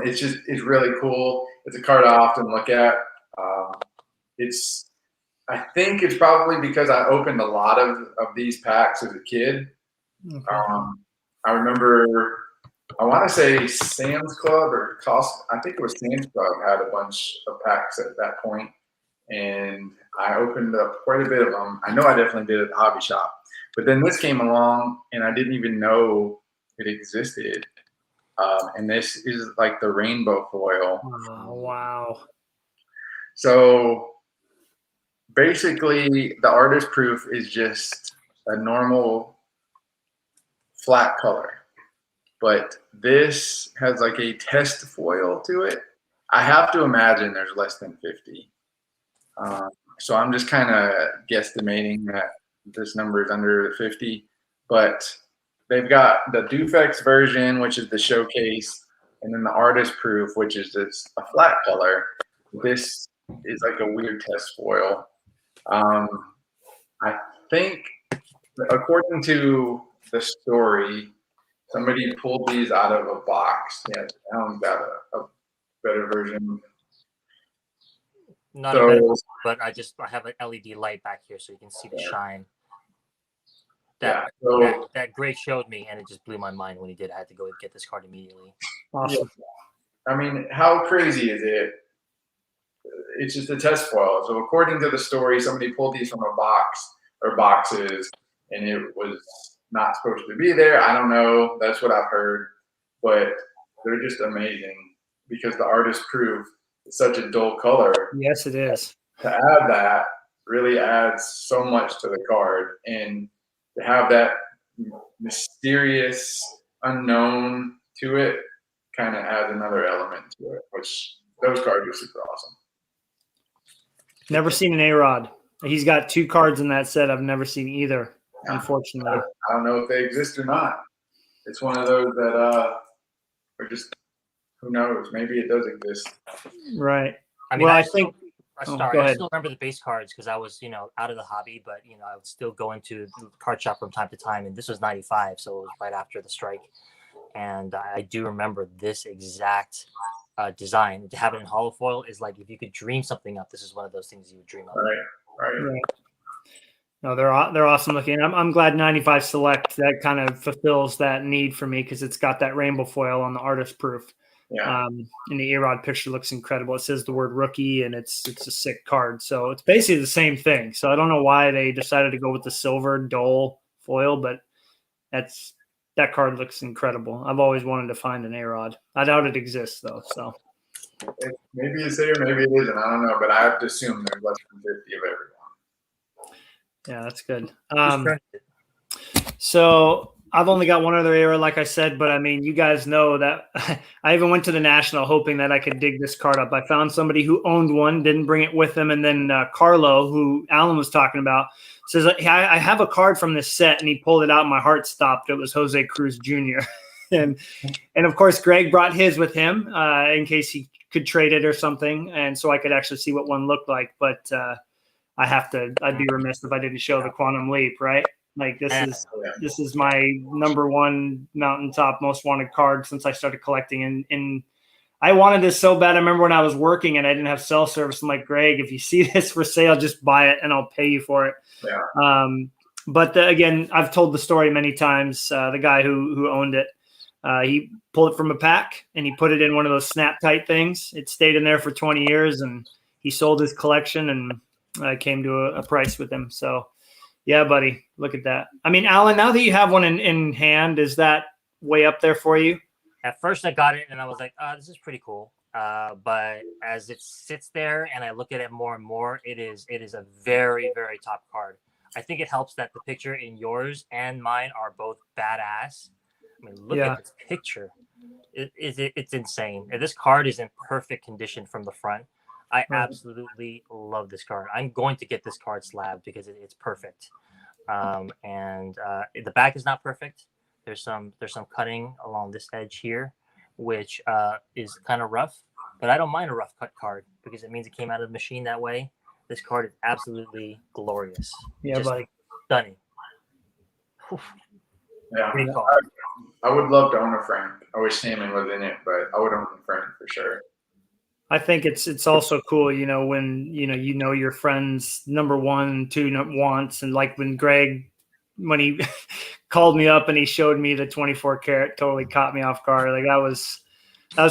It's really cool. It's a card I often look at. I think it's probably because I opened a lot of these packs as a kid. Okay. I remember, I want to say Sam's Club or I think it was Sam's Club had a bunch of packs at that point. And I opened up quite a bit of them. I know I definitely did at the hobby shop. But then this came along, and I didn't even know it existed. And this is like the rainbow foil. Oh, wow. So basically, the artist proof is just a normal flat color. But this has like a test foil to it. I have to imagine there's less than 50. So I'm just kind of guesstimating that this number is under 50, but they've got the Dufex version, which is the showcase, and then the artist proof, which is just a flat color. This is like a weird test foil. I think, according to the story, somebody pulled these out of a box. Yeah, Alan's got a better version. Not a better, but I have an LED light back here so you can see the shine. That Greg showed me, and it just blew my mind when he did. I had to go get this card immediately. Awesome. Yeah. I mean, how crazy is it? It's just a test foil. So according to the story, somebody pulled these from a box or boxes, and it was not supposed to be there. I don't know. That's what I've heard. But they're just amazing because the artist proof is such a dull color. Yes, it is. To add that really adds so much to the card. And to have that mysterious unknown to it kind of adds another element to it, which those cards are super awesome. Never seen an A-Rod. He's got 2 cards in that set. I've never seen either, unfortunately. I don't know if they exist or not. It's one of those that are just, who knows? Maybe it does exist. Right. I mean, well, I still remember the base cards because I was, out of the hobby, but I would still go into the card shop from time to time. And this was 95, so it was right after the strike. And I do remember this exact design. To have it in hollow foil is like if you could dream something up. This is one of those things you would dream up. Right. No, they're awesome looking. I'm glad 95 Select that kind of fulfills that need for me because it's got that rainbow foil on the artist proof. Yeah. And the A-Rod picture looks incredible. It says the word rookie, and it's a sick card. So it's basically the same thing. So I don't know why they decided to go with the silver dull foil, but that card looks incredible. I've always wanted to find an A-Rod. I doubt it exists though. So maybe it's there, maybe it isn't. I don't know, but I have to assume there's less than 50 of everyone. Yeah, that's good. So I've only got one other A-Rod, like I said, but I mean, you guys know that I even went to the National hoping that I could dig this card up. I found somebody who owned one, didn't bring it with him, and then Carlo, who Alan was talking about, says, I have a card from this set, and he pulled it out, and my heart stopped. It was Jose Cruz Jr. and of course, Greg brought his with him in case he could trade it or something, and so I could actually see what one looked like, but I'd be remiss if I didn't show the Quantum Leap, right? Like this is my number one mountaintop most wanted card since I started collecting. And I wanted this so bad. I remember when I was working and I didn't have cell service. I'm like, Greg, if you see this for sale, just buy it and I'll pay you for it. Yeah. But again, I've told the story many times. The guy who owned it, he pulled it from a pack and he put it in one of those snap tight things. It stayed in there for 20 years and he sold his collection and I came to a price with him. So yeah, buddy, look at that. I mean, Alan, now that you have one in hand, is that way up there for you? At first I got it and I was like, this is pretty cool. But as it sits there and I look at it more and more, it is a very, very top card. I think it helps that the picture in yours and mine are both badass. I mean, look at this picture. It's insane. This card is in perfect condition from the front. I absolutely love this card. I'm going to get this card slabbed because it's perfect. And the back is not perfect. There's some cutting along this edge here, which is kind of rough, but I don't mind a rough cut card because it means it came out of the machine that way. This card is absolutely glorious. Yeah, just buddy. Stunning. Whew. Yeah. I would love to own a Frank. I wish Salmon was in it, but I would own a Frank for sure. I think it's also cool, when your friend's number 1 and 2 wants, and like when Greg, when he called me up and he showed me the 24 karat, totally caught me off guard. Like that was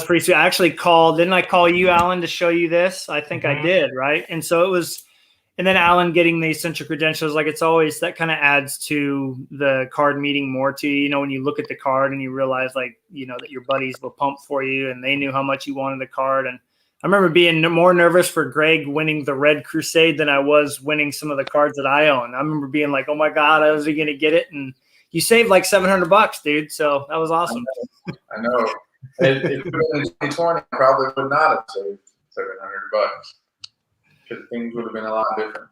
pretty sweet. I actually didn't I call you, Alan, to show you this? I think I did, right? And so it was, and then Alan getting the essential credentials, like it's always, that kind of adds to the card meeting more to you, when you look at the card and you realize that your buddies will pump for you and they knew how much you wanted the card. And I remember being more nervous for Greg winning the Red Crusade than I was winning some of the cards that I own. I remember being like, oh my God, I was going to get it. And you saved like $700, dude. So that was awesome. I know. If it was in 2020, I probably would not have saved $700 because things would have been a lot different.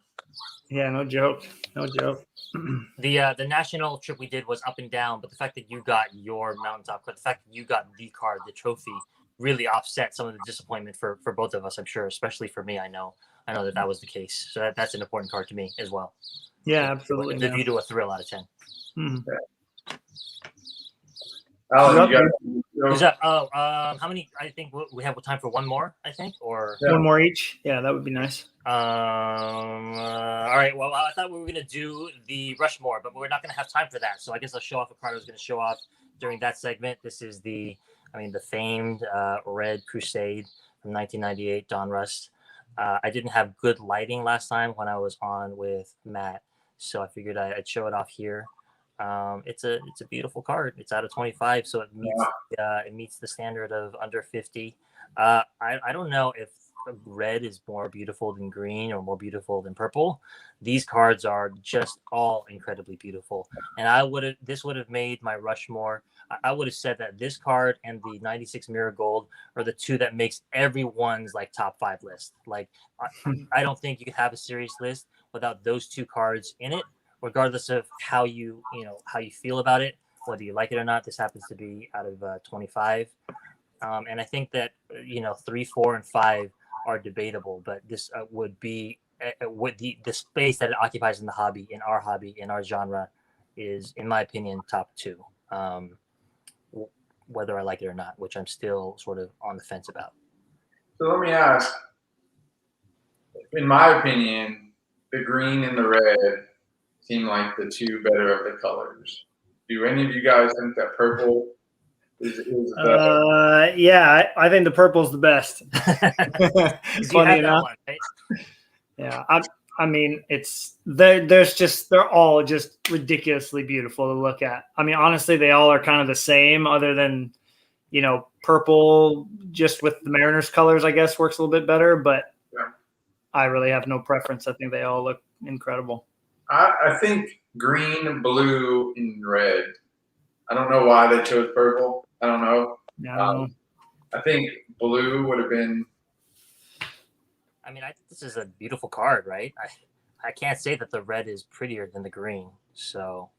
Yeah, no joke. No joke. The national trip we did was up and down, but the fact that you got your mountaintop card, the fact that you got the card, the trophy, really offset some of the disappointment for both of us, I'm sure, especially for me. I know that was the case. So that's an important card to me as well. Yeah, absolutely. Give you to a thrill out of 10. Mm-hmm. Yeah. Alan, Who's up? How many? I think we have time for one more, I think, or one more each. Yeah, that would be nice. All right. Well, I thought we were gonna do the Rushmore, but we're not gonna have time for that. So I guess I'll show off a card I was gonna show off during that segment. This is the famed Red Crusade from 1998, Don Rust. I didn't have good lighting last time when I was on with Matt, so I figured I'd show it off here. It's a beautiful card. It's out of 25, so it meets the standard of under 50. I don't know if red is more beautiful than green or more beautiful than purple. These cards are just all incredibly beautiful, and this would have made my Rushmore. I would have said that this card and the 96 Mirror Gold are the two that makes everyone's like top 5 list. Like I don't think you could have a serious list without those two cards in it, regardless of how you feel about it, whether you like it or not. This happens to be out of 25. And I think that 3, 4, and 5 are debatable, but this would be with the space that it occupies in the hobby, in our genre, is, in my opinion, top 2. Whether I like it or not, which I'm still sort of on the fence about. So let me ask. In my opinion, the green and the red seem like the two better of the colors. Do any of you guys think that purple is better? Yeah, I think the purple's the best. Funny enough. One, right? Yeah, I mean, they're all just ridiculously beautiful to look at. I mean, honestly, they all are kind of the same, other than purple just with the Mariners colors, I guess, works a little bit better. But yeah. I really have no preference. I think they all look incredible. I think green, blue, and red. I don't know why they chose purple. I don't know. Yeah, I don't know. I think blue would have been. I mean, I think this is a beautiful card, right? I can't say that the red is prettier than the green. So,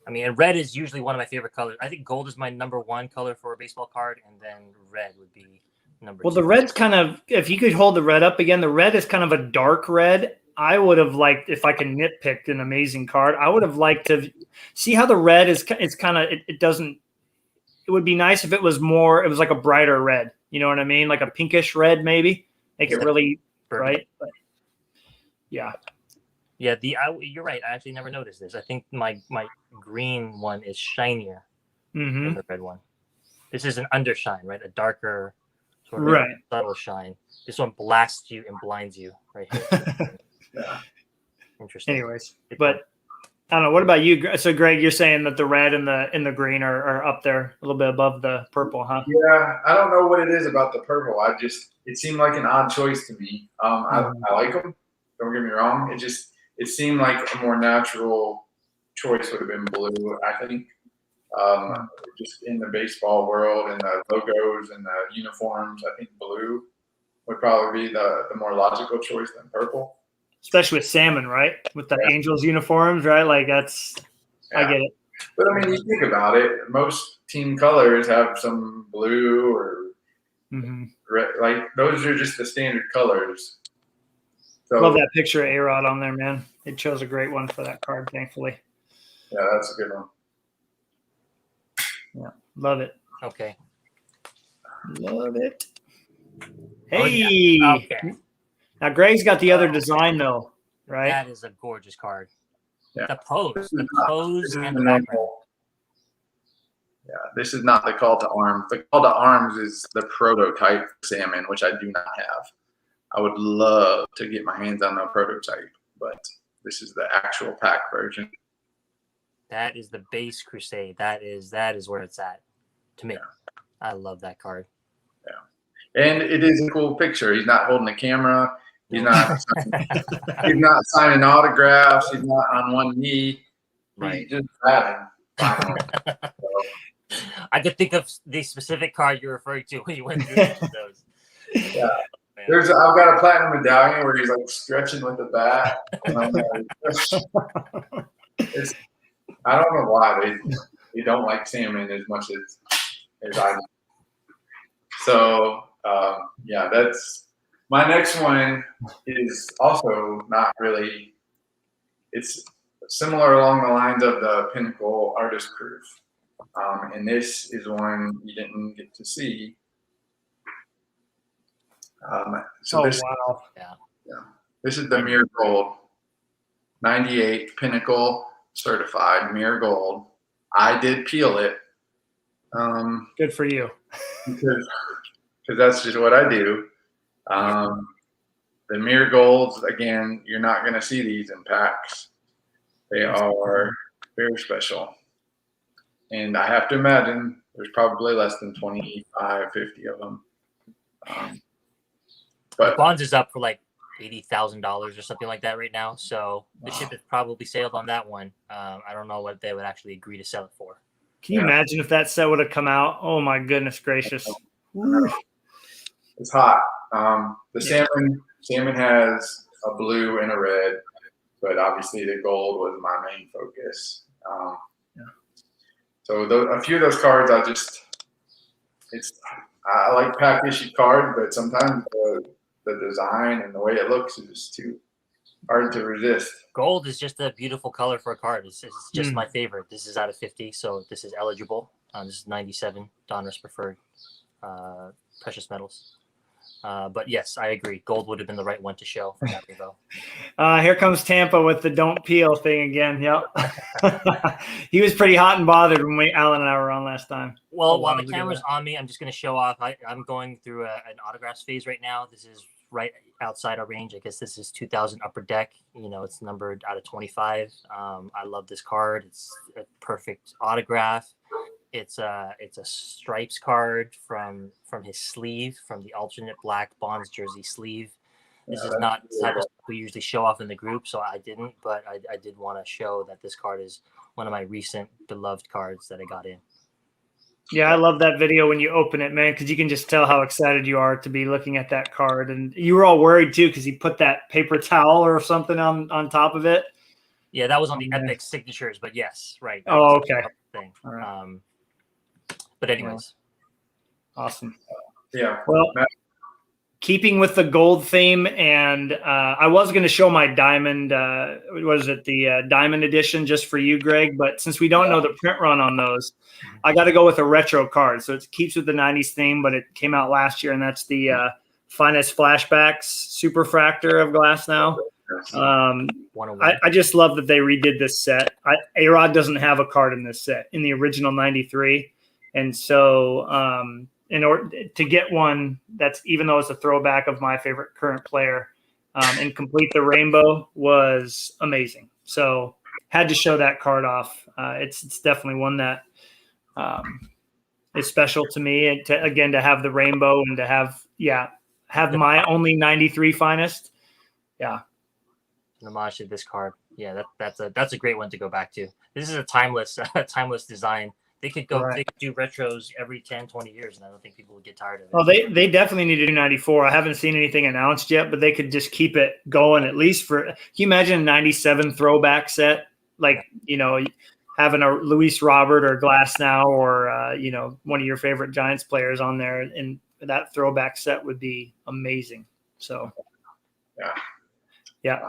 I mean, and red is usually one of my favorite colors. I think gold is my number 1 color for a baseball card, and then red would be number 2. Well, the red's kind of, if you could hold the red up again, the red is kind of a dark red. I would have liked, if I can nitpick an amazing card, I would have liked to see how the red is. It's kind of, it doesn't, it would be nice if it was like a brighter red. You know what I mean? Like a pinkish red, maybe. Make it really bright. But yeah. Yeah, you're right. I actually never noticed this. I think my green one is shinier than the red one. This is an undershine, right? A darker, sort of subtle shine. This one blasts you and blinds you right here. Yeah. Interesting. Anyways, but I don't know. What about you? So, Greg, you're saying that the red and the green are up there, a little bit above the purple, huh? Yeah, I don't know what it is about the purple. It seemed like an odd choice to me. I like them. Don't get me wrong. It seemed like a more natural choice would have been blue. I think just in the baseball world and the logos and the uniforms, I think blue would probably be the more logical choice than purple. Especially with salmon, right? With the Angels uniforms, right? Like that's, I get it. But I mean, you think about it, most team colors have some blue or red. Like those are just the standard colors. So, love that picture of A-Rod on there, man. It chose a great one for that card, thankfully. Yeah, that's a good one. Yeah, love it. Okay. Love it. Hey. Oh, yeah. Okay. Now, Greg's got the other design, though, right? That is a gorgeous card. Yeah. The pose and the background. Yeah, this is not the call to arms. The call to arms is the prototype salmon, which I do not have. I would love to get my hands on the prototype, but this is the actual pack version. That is the base Crusade. That is where it's at to me. Yeah. I love that card. Yeah. And it is a cool picture. He's not holding the camera. He's not signing autographs. He's not on one knee. Right. He's just batting. I could think of the specific card you're referring to when you went through those. Yeah. I've got a platinum medallion where he's like stretching with the bat. I don't know why they don't like salmon as much as I do. So that's my next one is also not really. It's similar along the lines of the Pinnacle Artist Proof, and this is one you didn't get to see. Wow! This is the Mirror Gold, 98 Pinnacle certified Mirror Gold. I did peel it. Good for you. Because that's just what I do. The Mirror Golds, again, you're not going to see these in packs. They are very special. And I have to imagine there's probably less than 25, 50 of them. But Bonds is up for like $80,000 or something like that right now. So the ship is probably sailed on that one. I don't know what they would actually agree to sell it for. Can you imagine if that set would have come out? Oh my goodness gracious! It's hot. The salmon has a blue and a red, but obviously the gold was my main focus. So a few of those cards, I like pack issue cards, but sometimes the design and the way it looks is just too hard to resist. Gold is just a beautiful color for a card. It's just my favorite. This is out of 50, so this is eligible. This is 97 Donruss preferred precious metals. But yes, I agree. Gold would have been the right one to show for that rainbow. Here comes Tampa with the don't peel thing again. Yep. He was pretty hot and bothered when Alan and I were on last time. Well, while the camera's on me, I'm just going to show off. I'm going through an autographs phase right now. This is right outside our range. I guess this is 2000 Upper Deck. It's numbered out of 25. I love this card. It's a perfect autograph. It's a stripes card from his sleeve, from the alternate black Bonds jersey sleeve. This is not the type of stuff we usually show off in the group, so I didn't, but I did want to show that this card is one of my recent beloved cards that I got in. Yeah, I love that video when you open it, man, because you can just tell how excited you are to be looking at that card. And you were all worried, too, because he put that paper towel or something on top of it. Yeah, that was on the Epic signatures, but yes, right. Oh, okay. Thing. Right. But anyways. Awesome. Yeah. Well, keeping with the gold theme, and I was going to show my diamond. Was it the diamond edition just for you, Greg? But since we don't know the print run on those, I got to go with a retro card. So it keeps with the '90s theme, but it came out last year, and that's the Finest Flashbacks Superfractor of Glass now. I just love that they redid this set. A-Rod doesn't have a card in this set in the original '93, and so in order to get one that's, even though it's a throwback of my favorite current player, and complete the rainbow was amazing. So had to show that card off. It's definitely one that is special to me, and to have the rainbow and to have my only '93 Finest. Yeah. An homage to this card. Yeah, that's a great one to go back to. This is a timeless design. They could go. Right. They could do retros every 10, 20 years, and I don't think people would get tired of it. Well, they definitely need to do '94. I haven't seen anything announced yet, but they could just keep it going at least for. Can you imagine a '97 throwback set? Like, having a Luis Robert or Glass now, or one of your favorite Giants players on there, and that throwback set would be amazing. So, yeah.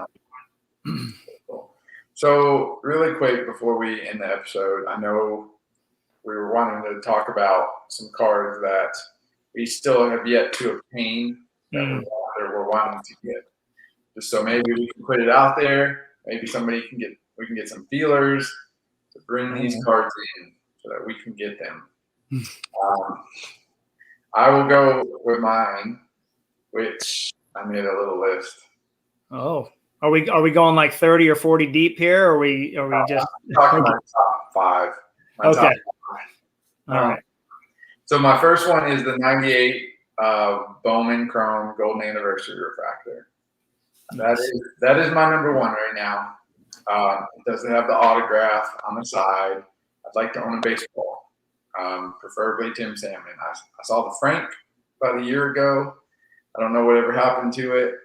So really quick before we end the episode, I know we were wanting to talk about some cards that we still have yet to obtain that we're wanting to get. Just so maybe we can put it out there. Maybe we can get some feelers to bring these cards in so that we can get them. I will go with mine, which I made a little list. Oh. Are we going like 30 or 40 deep here, or are we just talking about top five? Okay. All right. So my first one is the '98 Bowman Chrome Golden Anniversary Refractor. That is my number one right now. It doesn't have the autograph on the side. I'd like to own a baseball, preferably Tim Salmon. I saw the Frank about a year ago. I don't know whatever happened to it.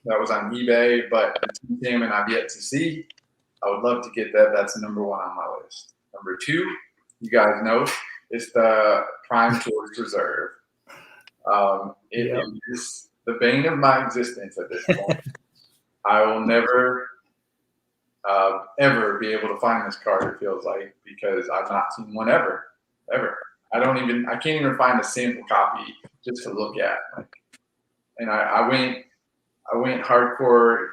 That was on eBay, but the Tim Salmon I've yet to see. I would love to get that. That's number one on my list. Number two, you guys know, is the Prime Tours Reserve. It is the bane of my existence at this point. I will never, ever be able to find this card, it feels like, because I've not seen one ever. I can't even find a sample copy just to look at. And I went hardcore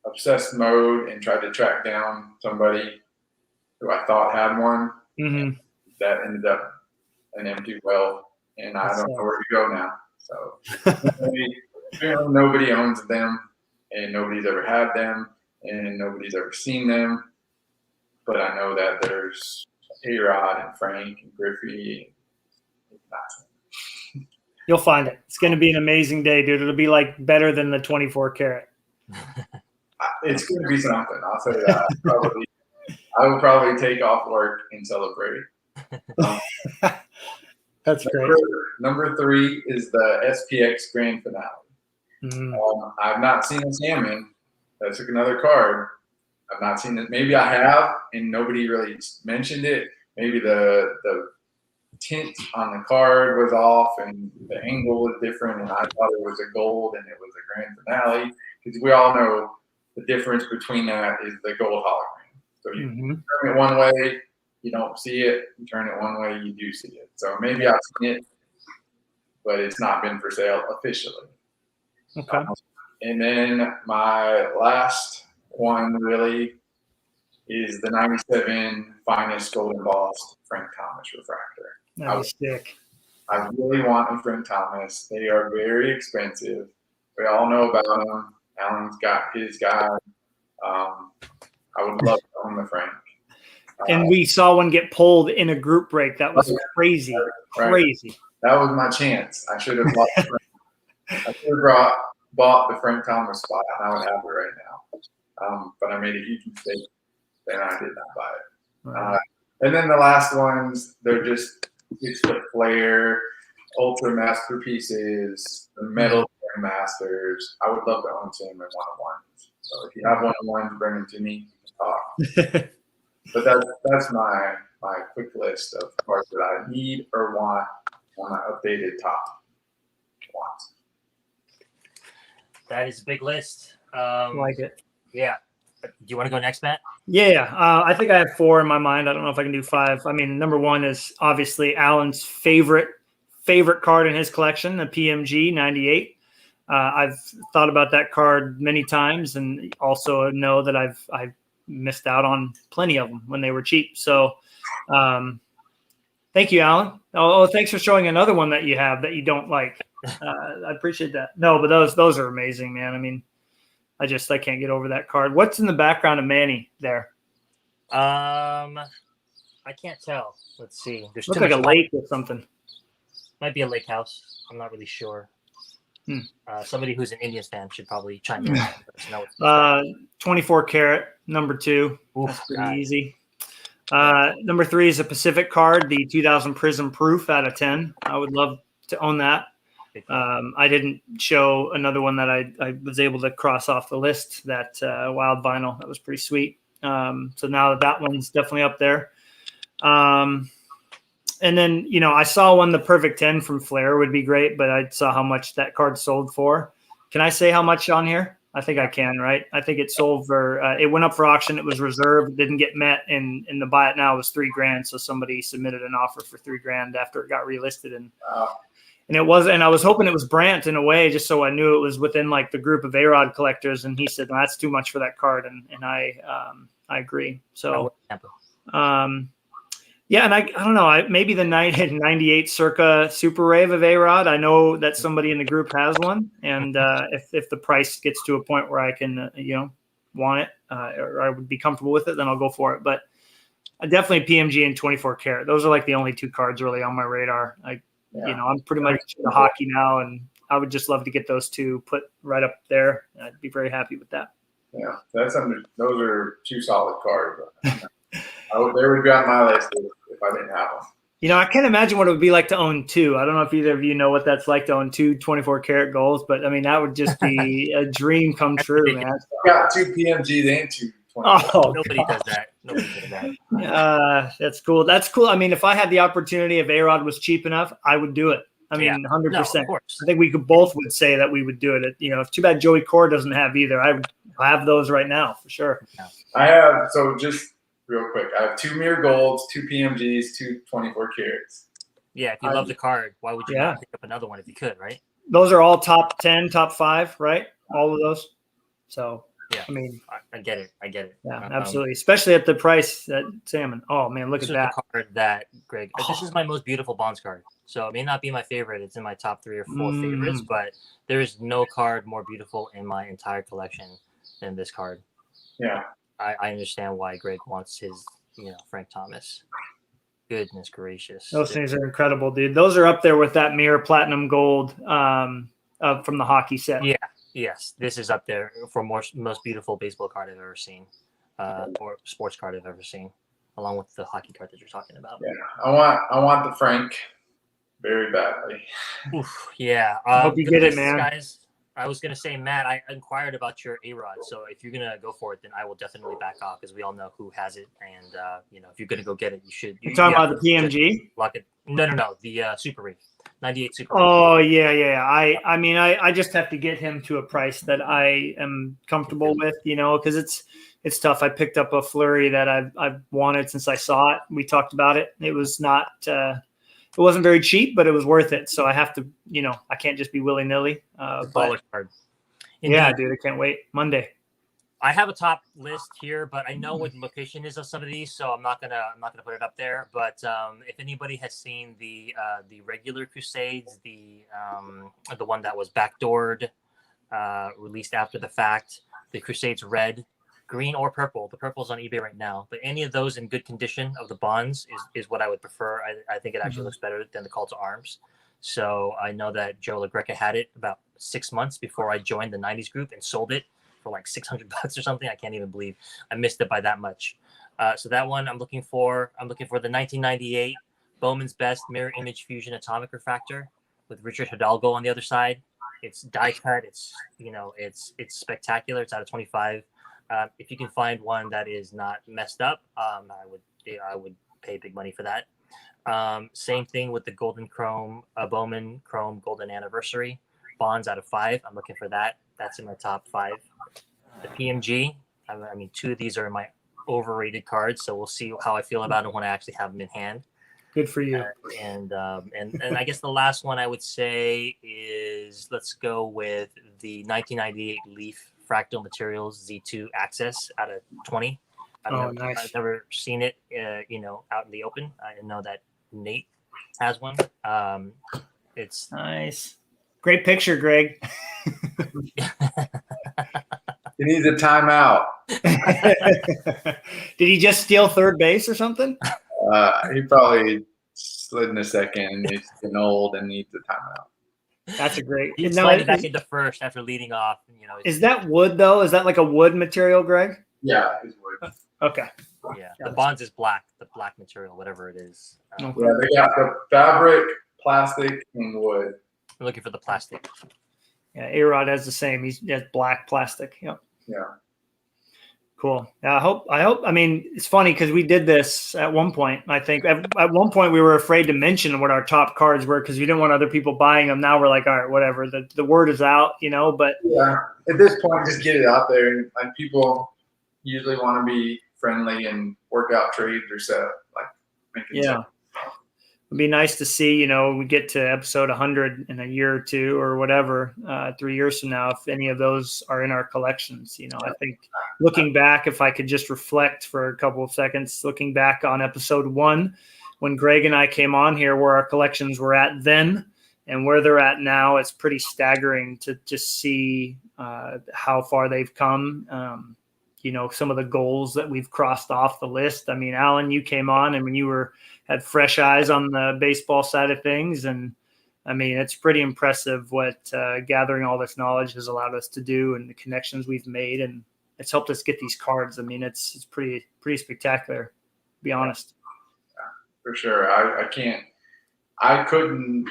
obsessed mode and tried to track down somebody who I thought had one. Mm-hmm. That ended up an empty well, and I don't know where to go now. So apparently nobody owns them, and nobody's ever had them, and nobody's ever seen them. But I know that there's A-Rod and Frank and Griffey. You'll find it. It's going to be an amazing day, dude. It'll be like better than the 24 karat. It's going to be something. I'll say that. I will probably take off work and celebrate. That's great. Number three is the SPX Grand Finale. Mm-hmm. I've not seen a salmon. That's another card. I've not seen it. Maybe I have, and nobody really mentioned it. Maybe the tint on the card was off and the angle was different, and I thought it was a gold and it was a Grand Finale, because we all know the difference between that is the gold hologram. So you turn it one way, you don't see it. You turn it one way, you do see it. So maybe I've seen it, but it's not been for sale officially. Okay. And then my last one really is the '97 Finest Gold Embossed Frank Thomas Refractor. That was sick. I really want a Frank Thomas. They are very expensive. We all know about them. Alan's got his guy. I would love to own the Frank. And we saw one get pulled in a group break. That was crazy. Right. Crazy. That was my chance. I should have bought the Frank. I should have bought the Frank Thomas spot, and I would have it right now. But I made a huge mistake, and I did not buy it. Right. And then the last ones, it's the Flair, Ultra Masterpieces, the Metal Masters. I would love to own some in one-on-ones. So if you have one-on-ones, bring them to me. But that's my quick list of cards that I need or want on my updated top wants. That is a big list. Like it. Yeah. Do you want to go next, Matt? Yeah. I think I have 4 in my mind. I don't know if I can do 5. I mean, number 1 is obviously Alan's favorite card in his collection, the PMG 98. I've thought about that card many times, and also know that I've missed out on plenty of them when they were cheap. So, thank you, Alan. Oh, thanks for showing another one that you have that you don't like. I appreciate that. No, but those are amazing, man. I mean, I can't get over that card. What's in the background of Manny there? I can't tell. Let's see. There's Looks too like a much lake or something. Might be a lake house. I'm not really sure. Somebody who's an Indians fan should probably chime in. Let us know what's 24 karat, number 2. Oof, That's pretty God. easy. Number 3 is a Pacific card, the 2000 Prism Proof out of 10. I would love to own that. I didn't show another one that I was able to cross off the list, that Wild Vinyl. That was pretty sweet. So now that one's definitely up there. And then, I saw one, the Perfect 10 from Flair would be great, but I saw how much that card sold for. Can I say how much on here? I think I can, right? I think it sold for, it went up for auction. It was reserved, it didn't get met, and the buy it now was $3,000. So somebody submitted an offer for $3,000 after it got relisted. And it was, and I was hoping it was Brandt in a way, just so I knew it was within like the group of A-Rod collectors. And he said, no, that's too much for that card. And I agree. So, yeah, and I don't know. Maybe the 98 Circa Super Rave of A-Rod. I know that somebody in the group has one, and if the price gets to a point where I can, want it, or I would be comfortable with it, then I'll go for it. But definitely PMG and 24 karat. Those are like the only 2 cards really on my radar. I'm pretty much into hockey now, and I would just love to get those 2 put right up there. I'd be very happy with that. Yeah, those are 2 solid cards. They would be on my list if I didn't have them. I can't imagine what it would be like to own 2. I don't know if either of you know what that's like to own 2 24 karat golds, but I mean, that would just be a dream come true, man. I got 2 PMG, they ain't 2 Nobody does that. That's cool. That's cool. I mean, if I had the opportunity, if A-Rod was cheap enough, I would do it. I mean, 100%. No, of course. I think we both would say that we would do it. It's too bad Joey Core doesn't have either. I have those right now for sure. I have, so just real quick, I have 2 Mirror Golds, 2 PMGs, 2 24 karats. Yeah, if you love the card, why would you not pick up another one if you could, right? Those are all top 10, top 5, right? All of those. So, yeah, I mean, I get it. Yeah, absolutely. Especially at the price that salmon. Oh man, look at that card that Greg. This is my most beautiful Bonds card. So it may not be my favorite. It's in my top 3 or 4 favorites, but there is no card more beautiful in my entire collection than this card. Yeah. I understand why Greg wants his, Frank Thomas. Goodness gracious. Those things are incredible, dude. Those are up there with that Mirror Platinum Gold from the hockey set. Yeah. Yes. This is up there for most beautiful baseball card I've ever seen, or sports card I've ever seen, along with the hockey card that you're talking about. Yeah. I want the Frank very badly. Oof, yeah. Hope you get it, man. Guys, I was going to say, Matt, I inquired about your A-Rod. So if you're going to go for it, then I will definitely back off because we all know who has it. And, if you're going to go get it, you should. You're talking about the PMG? Lock it. No. The Super Rave. 98 Super Rave. Oh, yeah. I mean, I just have to get him to a price that I am comfortable with, because it's tough. I picked up a Flurry that I've wanted since I saw it. We talked about it. It was not it wasn't very cheap, but it was worth it. So I have to, I can't just be willy-nilly. Baller card. Yeah, dude, I can't wait. Monday. I have a top list here, but I know what the location is of some of these, so I'm not gonna put it up there. But if anybody has seen the regular Crusades, the one that was backdoored, released after the fact, the Crusades red, green or purple. The purple's on eBay right now, but any of those in good condition of the Bonds is what I would prefer. I think it actually looks better than the Call to Arms. So I know that Joe LaGreca had it about 6 months before I joined the 90s group and sold it for like $600 or something. I can't even believe I missed it by that much. So that one I'm looking for the 1998 Bowman's Best Mirror Image Fusion Atomic Refractor with Richard Hidalgo on the other side. It's die cut. It's it's spectacular. It's out of 25. If you can find one that is not messed up, I would pay big money for that. Same thing with the Golden Chrome, Bowman Chrome Golden Anniversary Bonds out of 5. I'm looking for that. That's in my top 5. The PMG, I mean, 2 of these are my overrated cards, so we'll see how I feel about it when I actually have them in hand. Good for you. And I guess the last one I would say is, let's go with the 1998 Leaf Fractal Materials Z2 Access out of 20. Nice. I've never seen it, out in the open. I know that Nate has one. It's nice. Great picture, Greg. He needs a timeout. Did he just steal third base or something? He probably slid in a second and he's getting old and needs a timeout. That's a great. He's sliding back into first after leading off. Is that wood though? Is that like a wood material, Greg? Yeah, it's wood. Okay. Yeah, the bonds is black, the black material, whatever it is. Yeah, they got the fabric, plastic, and wood. We're looking for the plastic. Yeah, A-Rod has the same. He has black plastic. Yep. Yeah. Cool. I hope. I mean, it's funny because we did this at one point. I think at one point we were afraid to mention what our top cards were because we didn't want other people buying them. Now we're like, all right, whatever. The word is out, But yeah, at this point, just get it out there. And people usually want to be friendly and work out trades or set like making sense. It'd be nice to see, we get to episode 100 in a year or two or whatever, 3 years from now, if any of those are in our collections. I think looking back, if I could just reflect for a couple of seconds, looking back on episode 1, when Greg and I came on here, where our collections were at then and where they're at now, it's pretty staggering to just see how far they've come. Some of the goals that we've crossed off the list. I mean, Alan, you came on and when you had fresh eyes on the baseball side of things. And I mean, it's pretty impressive what gathering all this knowledge has allowed us to do and the connections we've made. And it's helped us get these cards. I mean, it's pretty spectacular, to be honest. Yeah, for sure. I couldn't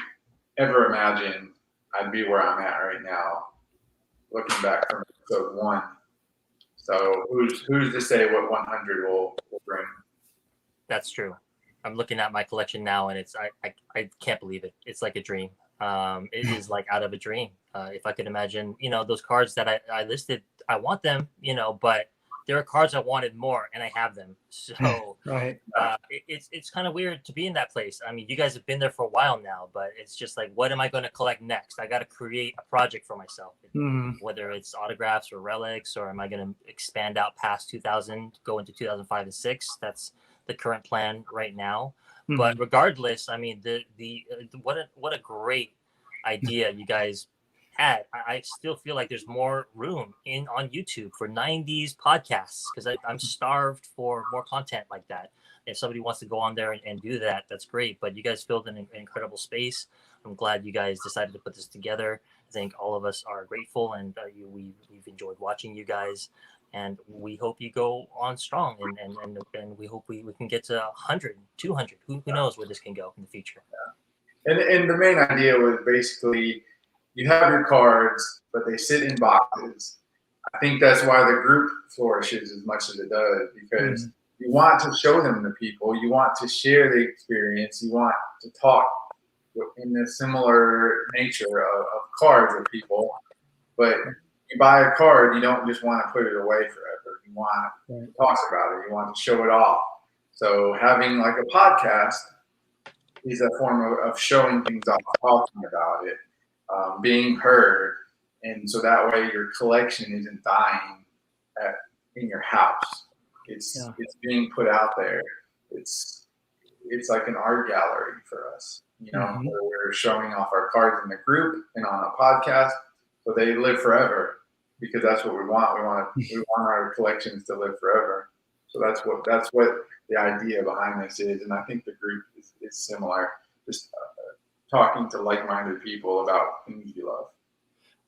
ever imagine I'd be where I'm at right now, looking back from episode 1. So who's to say what 100 will bring? That's true. I'm looking at my collection now, and I can't believe it. It's like a dream. It is like out of a dream. If I could imagine, those cards that I listed, I want them, but there are cards I wanted more, and I have them. So right. It's kind of weird to be in that place. I mean, you guys have been there for a while now, but it's just like, what am I going to collect next? I got to create a project for myself, whether it's autographs or relics, or am I going to expand out past 2000, go into 2005 and 6? That's the current plan right now. But regardless, I mean, what a great idea you guys had. I still feel like there's more room on YouTube for 90s podcasts because I'm starved for more content like that. If somebody wants to go on there and do that, that's great. But you guys filled an incredible space. I'm glad you guys decided to put this together. I think all of us are grateful, and we've enjoyed watching you guys. And we hope you go on strong, and we hope we can get to 100, 200. Who knows where this can go in the future? Yeah. And the main idea was basically, you have your cards, but they sit in boxes. I think that's why the group flourishes as much as it does, because you want to show them to people. You want to share the experience. You want to talk in a similar nature of cards with people. But you buy a card, you don't just want to put it away forever. You want to talk about it. You want to show it off. So having like a podcast is a form of showing things off, talking about it. Being heard, and so that way your collection isn't dying in your house. It's being put out there. It's like an art gallery for us, where we're showing off our cards in the group and on a podcast, so they live forever, because that's what we want. We want our collections to live forever. So that's what the idea behind this is, and I think the group is similar. Just talking to like-minded people about things you love.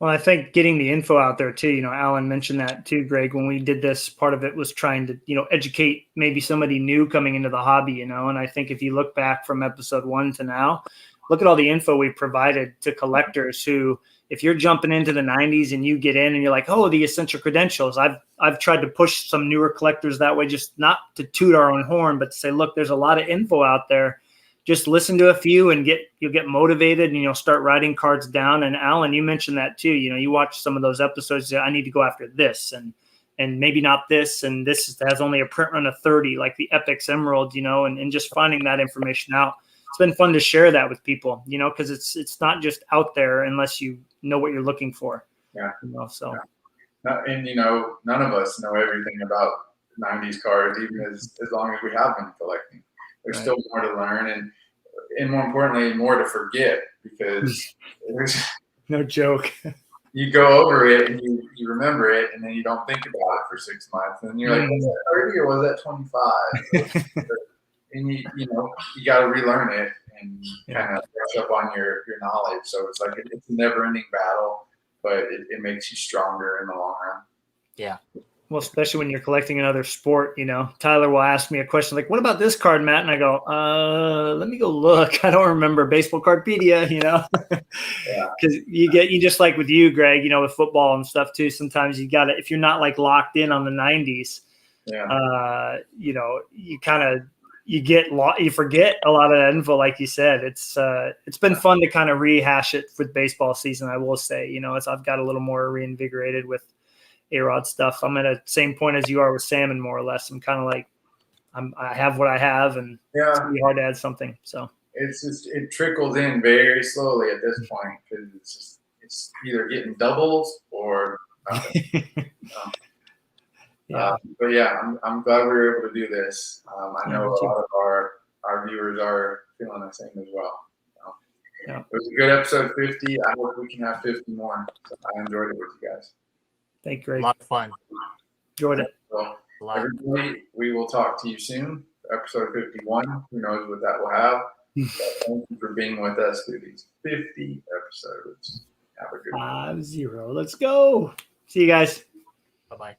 Well, I think getting the info out there too, Alan mentioned that too, Greg, when we did this, part of it was trying to, educate maybe somebody new coming into the hobby, and I think if you look back from episode 1 to now, look at all the info we provided to collectors who, if you're jumping into the 90s and you get in and you're like, oh, the essential credentials, I've tried to push some newer collectors that way, just not to toot our own horn, but to say, look, there's a lot of info out there just listen to a few and you'll get motivated, and you'll start writing cards down. And Alan, you mentioned that too. You watch some of those episodes. I need to go after this and maybe not this. And this has only a print run of 30, like the Epix Emerald, and just finding that information out. It's been fun to share that with people, because it's not just out there unless you know what you're looking for. Yeah. So. Yeah. And none of us know everything about 90s cards, even as long as we have been collecting. There's still more to learn, and more importantly, more to forget, because no joke. You go over it and you remember it, and then you don't think about it for 6 months, and you're like, was that 30 or was that 25? And you got to relearn it and kind of brush up on your knowledge. So it's like it's a never-ending battle, but it makes you stronger in the long run. Yeah. Well, especially when you're collecting another sport, Tyler will ask me a question like, what about this card, Matt? And I go, let me go look. I don't remember. Baseball Cardpedia, because you just like with you, Greg, with football and stuff too. Sometimes you got to, if you're not like locked in on the 90s, you kind of, you forget a lot of that info. Like you said, it's been fun to kind of rehash it with baseball season. I will say, I've got a little more reinvigorated with A-Rod stuff. I'm at a same point as you are with Salmon, more or less. I'm kind of like, I have what I have, and it's gonna be hard to add something. So it trickles in very slowly at this point, because it's either getting doubles or nothing. But yeah, I'm glad we were able to do this. I know a lot of our viewers are feeling the same as well. It was a good episode 50. I hope we can have 50 more. So I enjoyed it with you guys. Thank you, Greg. A lot of fun. Enjoyed it. So, everybody, we will talk to you soon. Episode 51. Who knows what that will have. Thank you for being with us through these 50 episodes. Have a good one. 5-0. Let's go. See you guys. Bye-bye.